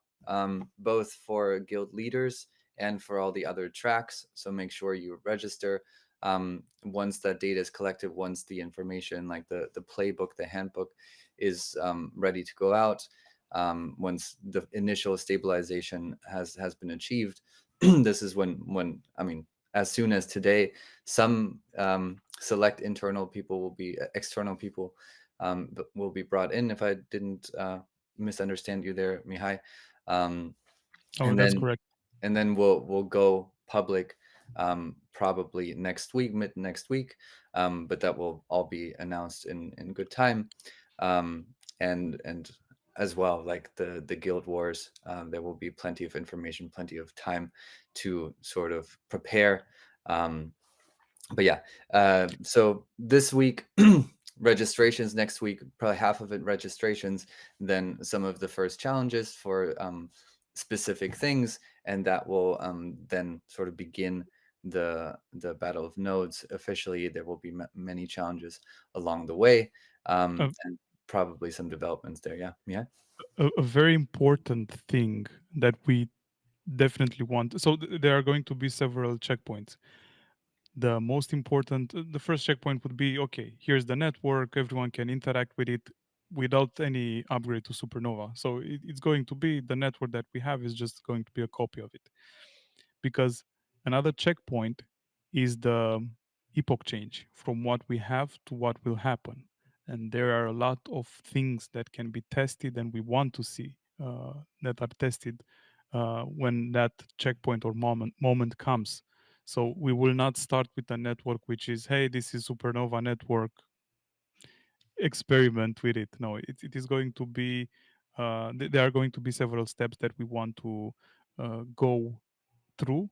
both for guild leaders and for all the other tracks. So make sure you register. Once that data is collected, once the information, like the playbook, the handbook, is ready to go out, once the initial stabilization has been achieved, this is when I mean, as soon as today, some select internal people will be external people will be brought in. If I didn't misunderstand you there, Mihai, um, oh, and that's then correct. we'll go public probably next week, mid next week, but that will all be announced in good time, um, and as well, like the guild wars, there will be plenty of information, plenty of time to sort of prepare. Um, but yeah, so this week registrations, next week probably half of it registrations, then some of the first challenges for specific things, and that will then sort of begin the battle of nodes officially. There will be many challenges along the way, and probably some developments there. Yeah. A very important thing that we definitely want. So there are going to be several checkpoints. The most important, the first checkpoint would be, okay, here's the network, everyone can interact with it without any upgrade to Supernova. So it's going to be the network that we have is just going to be a copy of it, because Another checkpoint is the epoch change from what we have to what will happen. And there are a lot of things that can be tested and we want to see that are tested when that checkpoint or moment comes. So we will not start with a network which is, hey, this is supernova network, experiment with it. No, it is going to be, there are going to be several steps that we want to go through.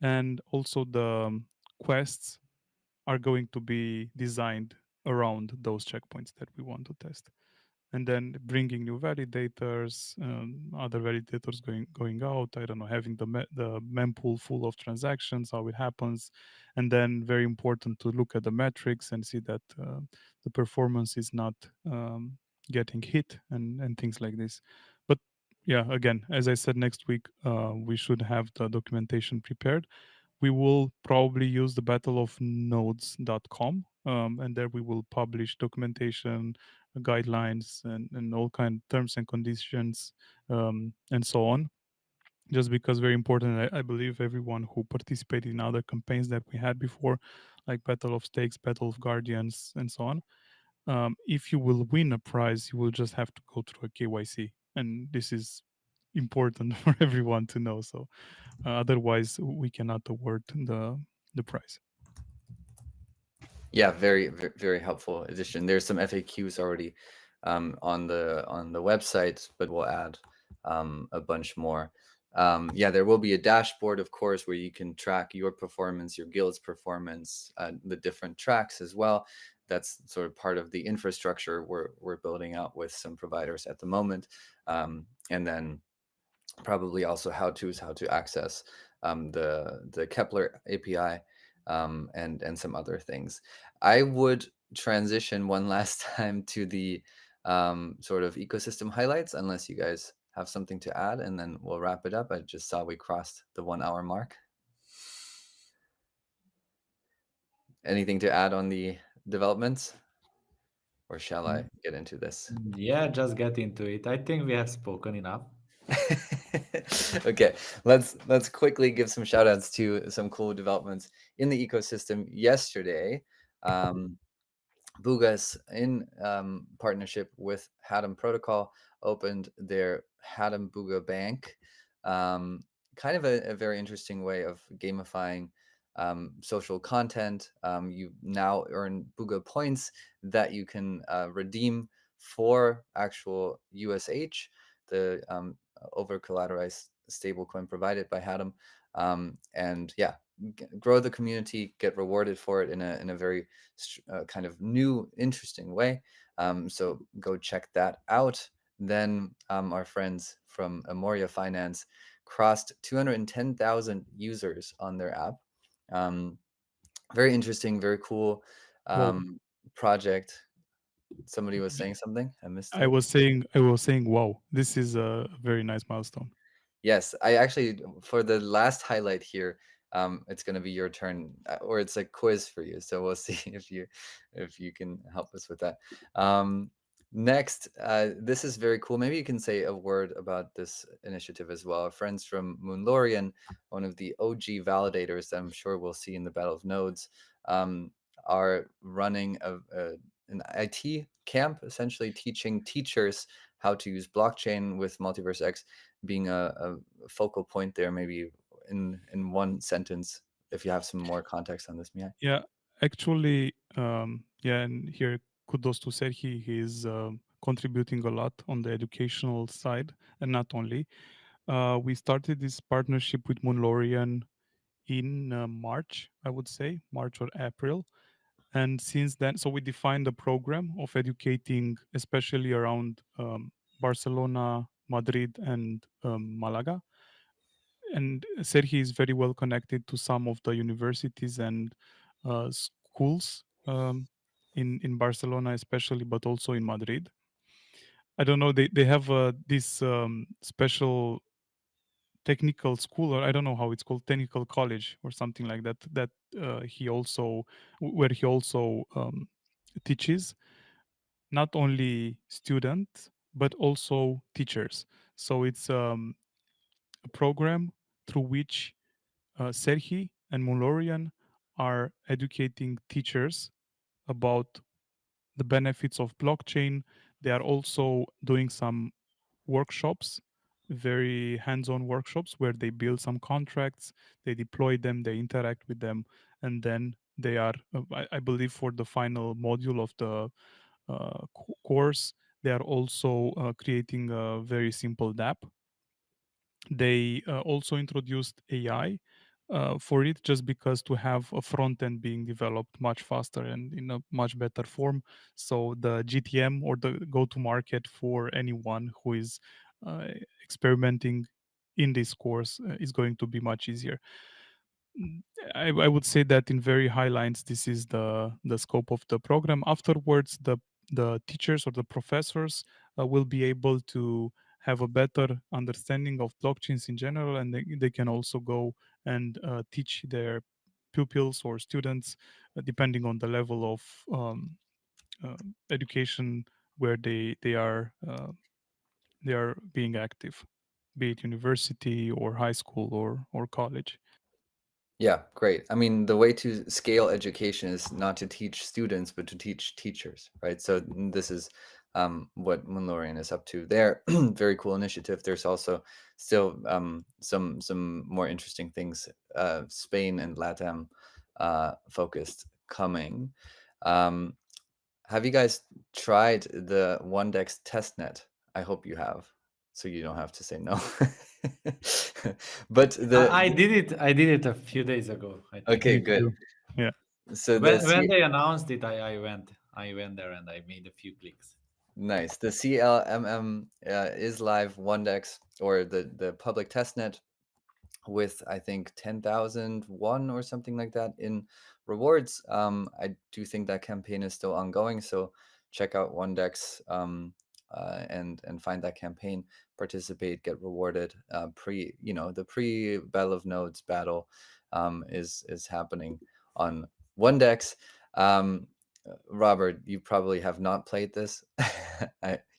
And also the quests are going to be designed around those checkpoints that we want to test, and then bringing new validators, other validators going out. I don't know, having the mempool full of transactions, how it happens, and then very important to look at the metrics and see that the performance is not getting hit and things like this. But yeah, again, as I said, next week we should have the documentation prepared. We will probably use the battleofnodes.com, and there we will publish documentation, guidelines, and all kind of terms and conditions, and so on. Just because very important, I believe everyone who participated in other campaigns that we had before, like Battle of Stakes, Battle of Guardians, and so on, if you will win a prize, you will just have to go through a KYC, and this is important for everyone to know. So otherwise, we cannot award the prize. Yeah, very helpful addition. There's some FAQs already on the website, but we'll add a bunch more. Yeah, there will be a dashboard, of course, where you can track your performance, your guild's performance, the different tracks as well. That's sort of part of the infrastructure we're building out with some providers at the moment, and then probably also how-tos, how to access the Kepler API, and some other things. I would transition one last time to the sort of ecosystem highlights, unless you guys have something to add, and then we'll wrap it up. I just saw we crossed the 1 hour mark. Anything to add on the developments, or shall I get into this? Yeah, just get into it. I think we have spoken enough. Okay, let's quickly give some shout outs to some cool developments in the ecosystem yesterday. um, Bugas, in partnership with Haddam Protocol, opened their Haddam Buga Bank. Kind of a very interesting way of gamifying social content. You now earn Buga points that you can redeem for actual USH, the over collateralized stablecoin provided by Haddam. And yeah, grow the community, get rewarded for it in a very kind of new, interesting way. So go check that out. Then our friends from Amoria Finance crossed 210,000 users on their app. Um, Very interesting, very cool Wow. project. Somebody was saying something. I missed I it. was saying, wow, this is a very nice milestone. Yes, I actually, for the last highlight here, it's going to be your turn, or it's a quiz for you. So we'll see if you can help us with that. Um, Next, this is very cool. Maybe you can say a word about this initiative as well. Our friends from Moonlorian, one of the OG validators that I'm sure we'll see in the Battle of Nodes, um, are running an IT camp, essentially teaching teachers how to use blockchain, with MultiversX being a focal point there. Maybe in one sentence, if you have some more context on this, Mihai. Yeah, actually, yeah, and here kudos to Serhi. He is contributing a lot on the educational side, and not only. We started this partnership with Moonlorian in March, I would say, March or April. And since then, so we defined a program of educating, especially around Barcelona, Madrid, and Malaga. And Serhi is very well connected to some of the universities and schools in Barcelona, especially, but also in Madrid. I don't know. They have this special technical school, or I don't know how it's called, technical college or something like that. That he also where he also teaches not only students but also teachers. So it's a program through which Serhi and Mulorian are educating teachers about the benefits of blockchain. They are also doing some workshops, very hands-on workshops where they build some contracts, they deploy them, they interact with them, and then they are, I believe, for the final module of the course, they are also creating a very simple DApp. They also introduced AI for it, just because to have a front end being developed much faster and in a much better form. So the GTM, or the go to market for anyone who is uh, experimenting in this course, is going to be much easier. Mm, I would say that in very high lines, this is the scope of the program. Afterwards, the teachers or the professors will be able to have a better understanding of blockchains in general, and they can also go and teach their pupils or students, depending on the level of uh, education where they are being active, be it university or high school or college. Yeah, great. I mean, the way to scale education is not to teach students, but to teach teachers, right? So this is what Munlorian is up to there. Very cool initiative. There's also still some more interesting things, Spain and LATAM focused coming. Um, have you guys tried the Ondex testnet? I hope you have, so you don't have to say no. But I did it. I did it a few days ago, I think. okay, Me good. too. Yeah. So When they announced it, I went there and I made a few clicks. nice. The CLMM is live Ondex, or the public testnet, with I think 10,001 or something like that in rewards. I do think that campaign is still ongoing, so check out Ondex, and find that campaign, participate, get rewarded. The pre Battle of Nodes battle is happening on Ondex. Robert, you probably have not played this.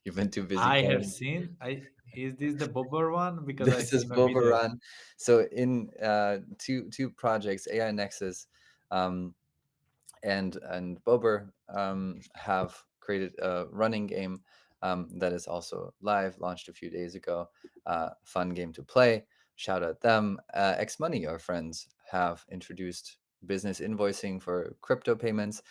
You've been too busy I have playing. seen. I Is this the Bobber one? Because I This is seen a video. Bobaran. So in two projects, AI Nexus, um, and Bober, have created a running game that is also live, launched a few days ago. Fun game to play. Shout out them. X Money, our friends, have introduced business invoicing for crypto payments.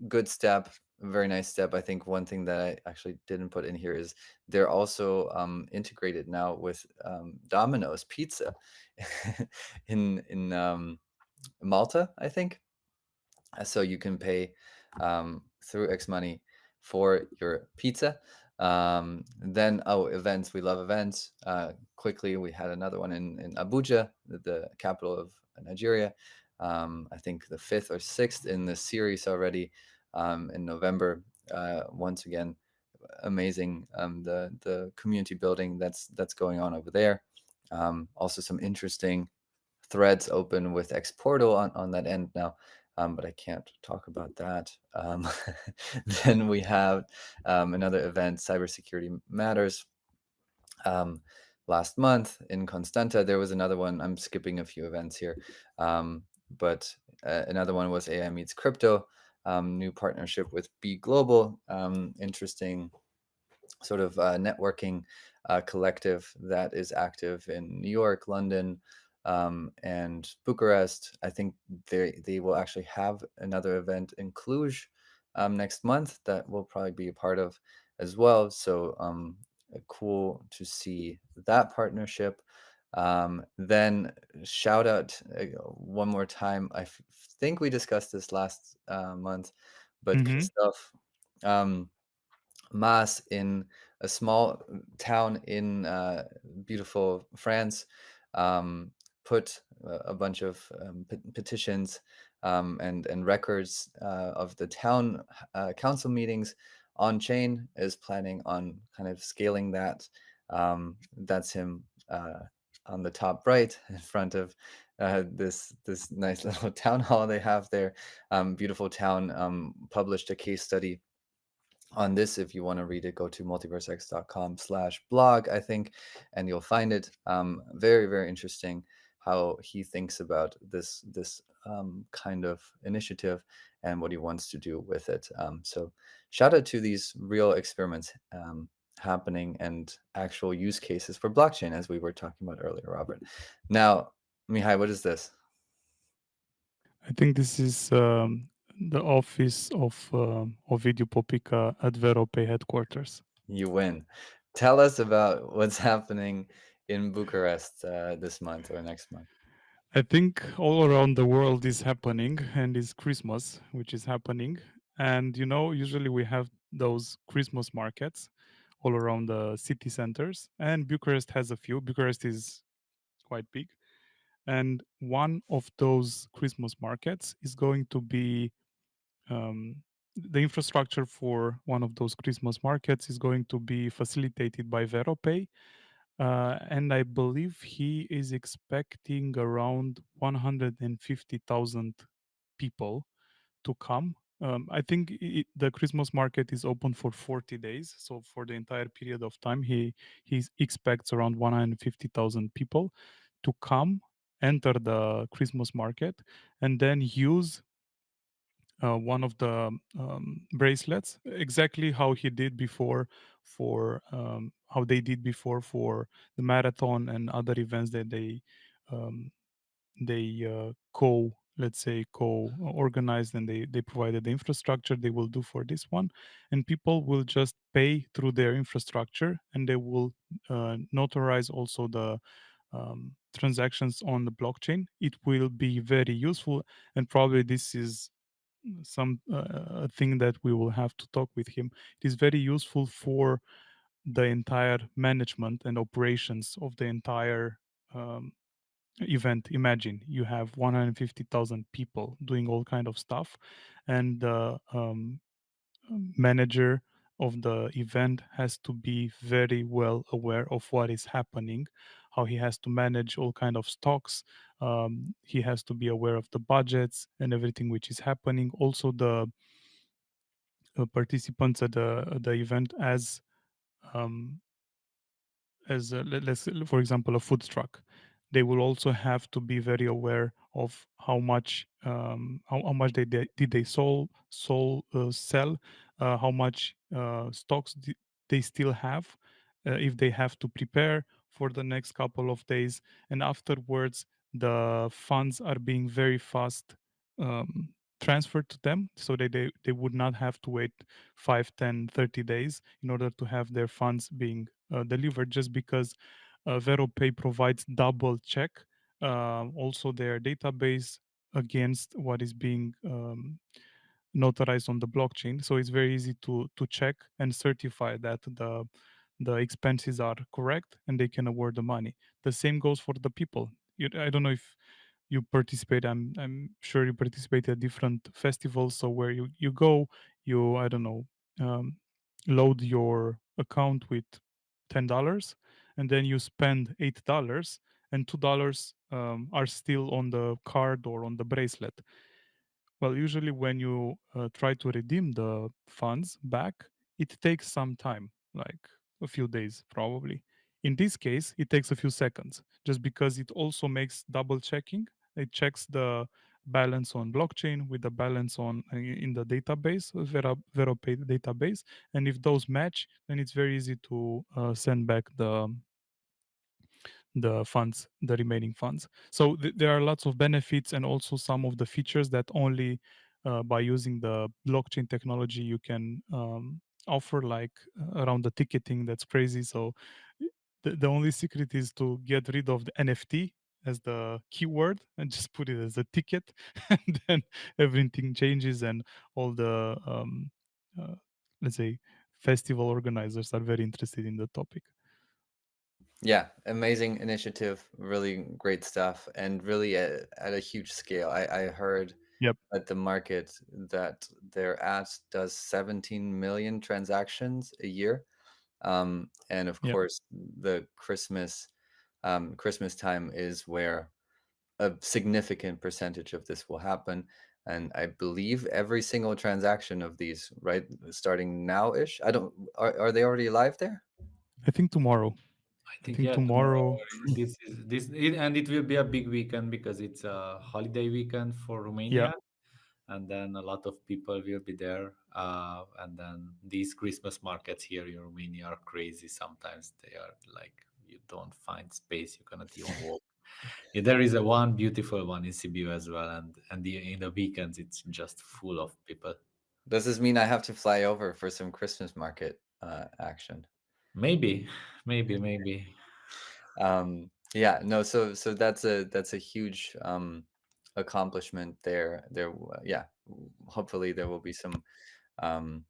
Good step, very nice step. I think one thing that I actually didn't put in here is they're also integrated now with Domino's Pizza in Malta, I think. So you can pay through X Money for your pizza. Then, oh, events. We love events. Quickly, we had another one in Abuja, the capital of Nigeria. I think the 5th or 6th in the series already, in November. Once again, amazing, the community building that's going on over there. Also, some interesting threads open with Exportal on that end now, but I can't talk about that. Then we have another event, Cybersecurity Matters. Um, Last month in Constanta, there was another one. I'm skipping a few events here, but another one was AI Meets Crypto, new partnership with B Global. Interesting sort of networking collective that is active in New York, London, and Bucharest. I think they will actually have another event in Cluj next month that we'll probably be a part of as well. So cool to see that partnership. Then shout out one more time. Think we discussed this last month, but Hmm. Christoph. Mass in a small town in beautiful France, um, put a bunch of petitions and records of the town council meetings on chain, is planning on kind of scaling that. That's him on the top right in front of this nice little town hall they have there. Beautiful town. Published a case study on this. If you want to read it, go to multiversx.com/blog, I think, and you'll find it. Very, very interesting how he thinks about this kind of initiative and what he wants to do with it. So shout out to these real experiments happening and actual use cases for blockchain, as we were talking about earlier, Robert. Now, Mihai, what is this? I think this is the office of Ovidiu Popica at Veropay headquarters. You win. Tell us about what's happening in Bucharest this month or next month. I think all around the world is happening, and it's Christmas, which is happening. And usually we have those Christmas markets all around the city centers, and Bucharest has a few. Bucharest is quite big, and one of those Christmas markets is going to be the infrastructure for one of those Christmas markets is going to be facilitated by Veropay. And I believe he is expecting around 150,000 people to come. I think the Christmas market is open for 40 days. So for the entire period of time, he expects around 150,000 people to come, enter the Christmas market, and then use one of the bracelets, exactly how he did before for how they did before for the marathon and other events that um, they let's say co-organized, and they provided the infrastructure. They will do for this one, and people will just pay through their infrastructure, and they will notarize also the transactions on the blockchain. It will be very useful, and probably this is some thing that we will have to talk with him. It is very useful for the entire management and operations of the entire event. Imagine you have 150,000 people doing all kind of stuff, and the manager of the event has to be very well aware of what is happening, how he has to manage all kind of stocks. He has to be aware of the budgets and everything which is happening. Also the participants at the event um, let's for example a food truck, they will also have to be very aware of how much how much did they sell, how much stocks they still have, if they have to prepare for the next couple of days, and afterwards the funds are being very fast transferred to them, so that they would not have to wait 5, 10, 30 days in order to have their funds being delivered, just because VeroPay provides double check also their database against what is being notarized on the blockchain. So it's very easy to check and certify that the expenses are correct and they can award the money. The same goes for the people. I don't know if you participate. I'm sure you participate at different festivals. So where you go, you I don't know, um, load your account with $10, and then you spend $8, and $2 are still on the card or on the bracelet. Well, usually when you try to redeem the funds back, it takes some time, like a few days probably. In this case, it takes a few seconds, just because it also makes double checking. It checks the balance on blockchain with the balance on in the database, VeroPay database, and if those match, then it's very easy to send back the funds, the remaining funds. So there are lots of benefits, and also some of the features that only by using the blockchain technology you can offer, like around the ticketing. That's crazy. So the only secret is to get rid of the NFT as the keyword and just put it as a ticket, and then everything changes, and all the uh, let's say festival organizers are very interested in the topic. Yeah, amazing initiative, really great stuff, and really at a huge scale. I heard Yep. that the market that they're at does 17 million transactions a year. And of Yep. course, the Christmas time is where a significant percentage of this will happen. And I believe every single transaction of these, right, starting now-ish. I don't, are they already live there? I think tomorrow. I I think, think yeah, tomorrow tomorrow. this is this it, and it will be a big weekend because it's a holiday weekend for Yeah, Romania, and then a lot of people will be there. And then these Christmas markets here in Romania are crazy. Sometimes they are like you don't find space, you cannot even walk. Yeah, there is a one beautiful one in Sibiu as well, and in the weekends it's just full of people. Does this mean I have to fly over for some Christmas market action? Maybe, maybe. Yeah, no, so that's a huge accomplishment there. Yeah, hopefully there will be some um,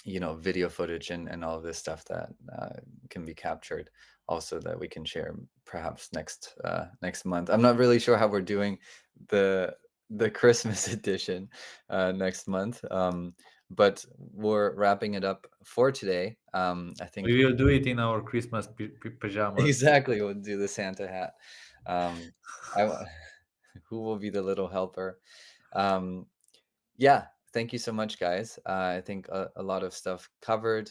video footage and all of this stuff that can be captured also that we can share perhaps next month. I'm not really sure how we're doing the Christmas edition next month, but we're wrapping it up for today. I think We will do it in our Christmas pajamas. exactly we'll do the Santa hat. um I who will be the little helper. um yeah, thank you so much, guys. I think a lot of stuff covered.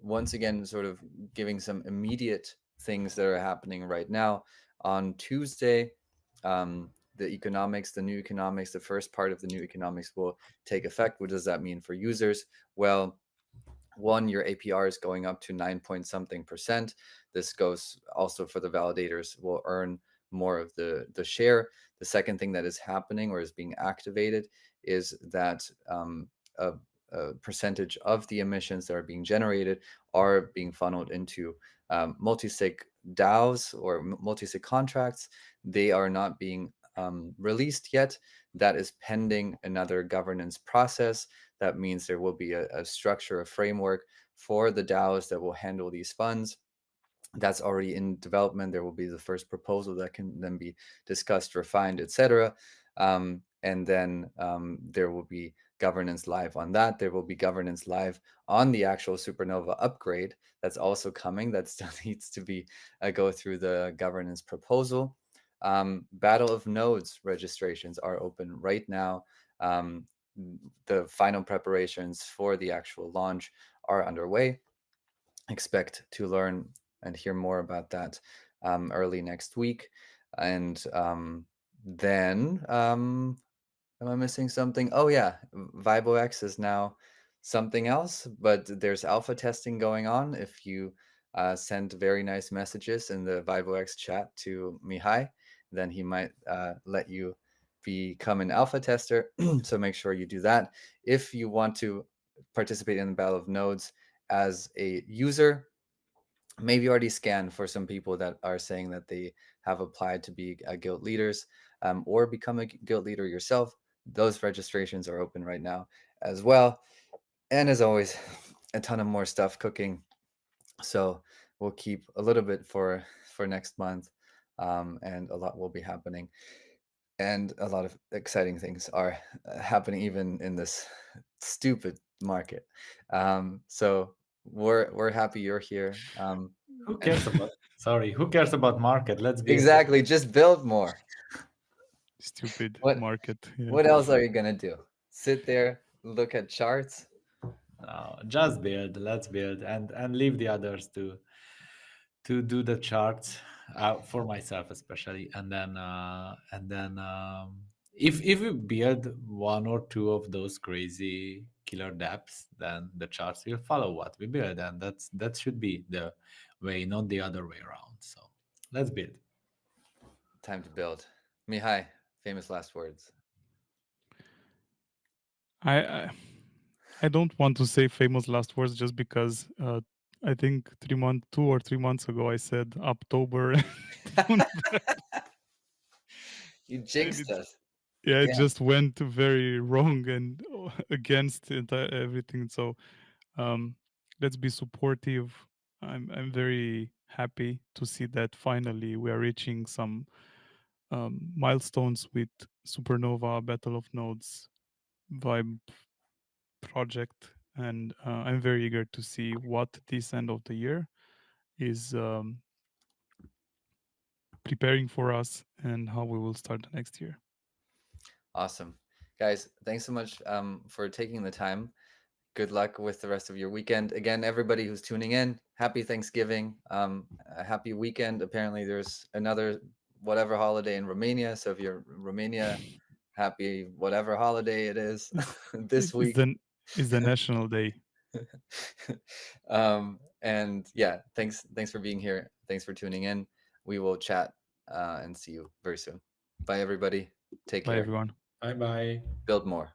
Once again, sort of giving some immediate things that are happening right now. On Tuesday, the economics, the new economics, the first part of the new economics will take effect. What does that mean for users? Well, one, your APR is going up to 9 point something percent. This goes also for the validators will earn more of the share. The second thing that is happening or is being activated is that a, a percentage of the emissions that are being generated are being funneled into multi-sig DAOs or multi-sig contracts. They are not being released yet. That is pending another governance process. That means there will be a structure, a framework for the DAOs that will handle these funds. That's already in development. There will be the first proposal that can then be discussed, refined, etc. And then there will be governance live on that. There will be governance live on the actual Supernova upgrade. That's also coming. That still needs to be go through the governance proposal. Battle of Nodes registrations are open right now. Um, the final preparations for the actual launch are underway. Expect to learn and hear more about that early next week. And then am I missing something? Oh yeah, ViboX is now something else, but there's alpha testing going on. If you send very nice messages in the ViboX chat to Mihai, then he might let you become an alpha tester. So make sure you do that. If you want to participate in the Battle of Nodes as a user, maybe already scanned for some people that are saying that they have applied to be guild leaders or become a guild leader yourself. Those registrations are open right now as well. And as always, a ton of more stuff cooking. So we'll keep a little bit for next month, and a lot will be happening. And a lot of exciting things are happening even in this stupid market. So we're happy you're here. Who And cares about? Sorry, who cares about market? Let's build. exactly, just build more. stupid What market. Yeah. what else are you gonna do? Sit there, look at charts? No, just build. Let's build and leave the others to do the charts for myself especially, and then if we build one or two of those crazy killer dApps, then the charts will follow what we build, and that should be the way, not the other way around. So let's build. Time to build. Mihai, famous last words. I, I I don't want to say famous last words just because I think 2 or 3 months ago I said October, You and jinxed us. yeah, it Damn. just went very wrong and against everything. So um, let's be supportive. I'm very happy to see that finally we are reaching some milestones with Supernova Battle of Nodes vibe project, and I'm very eager to see what this end of the year is preparing for us and how we will start the next year. Awesome. Guys, thanks so much for taking the time. good luck with the rest of your weekend. Again, everybody who's tuning in, happy Thanksgiving. A happy weekend. Apparently, there's another whatever holiday in Romania. So if you're in Romania, happy whatever holiday it is this Is week. the national day. And yeah, thanks for being here. Thanks for tuning in. We will chat and see you very soon. Bye, everybody. Take Bye, care. everyone. Bye bye. Build more.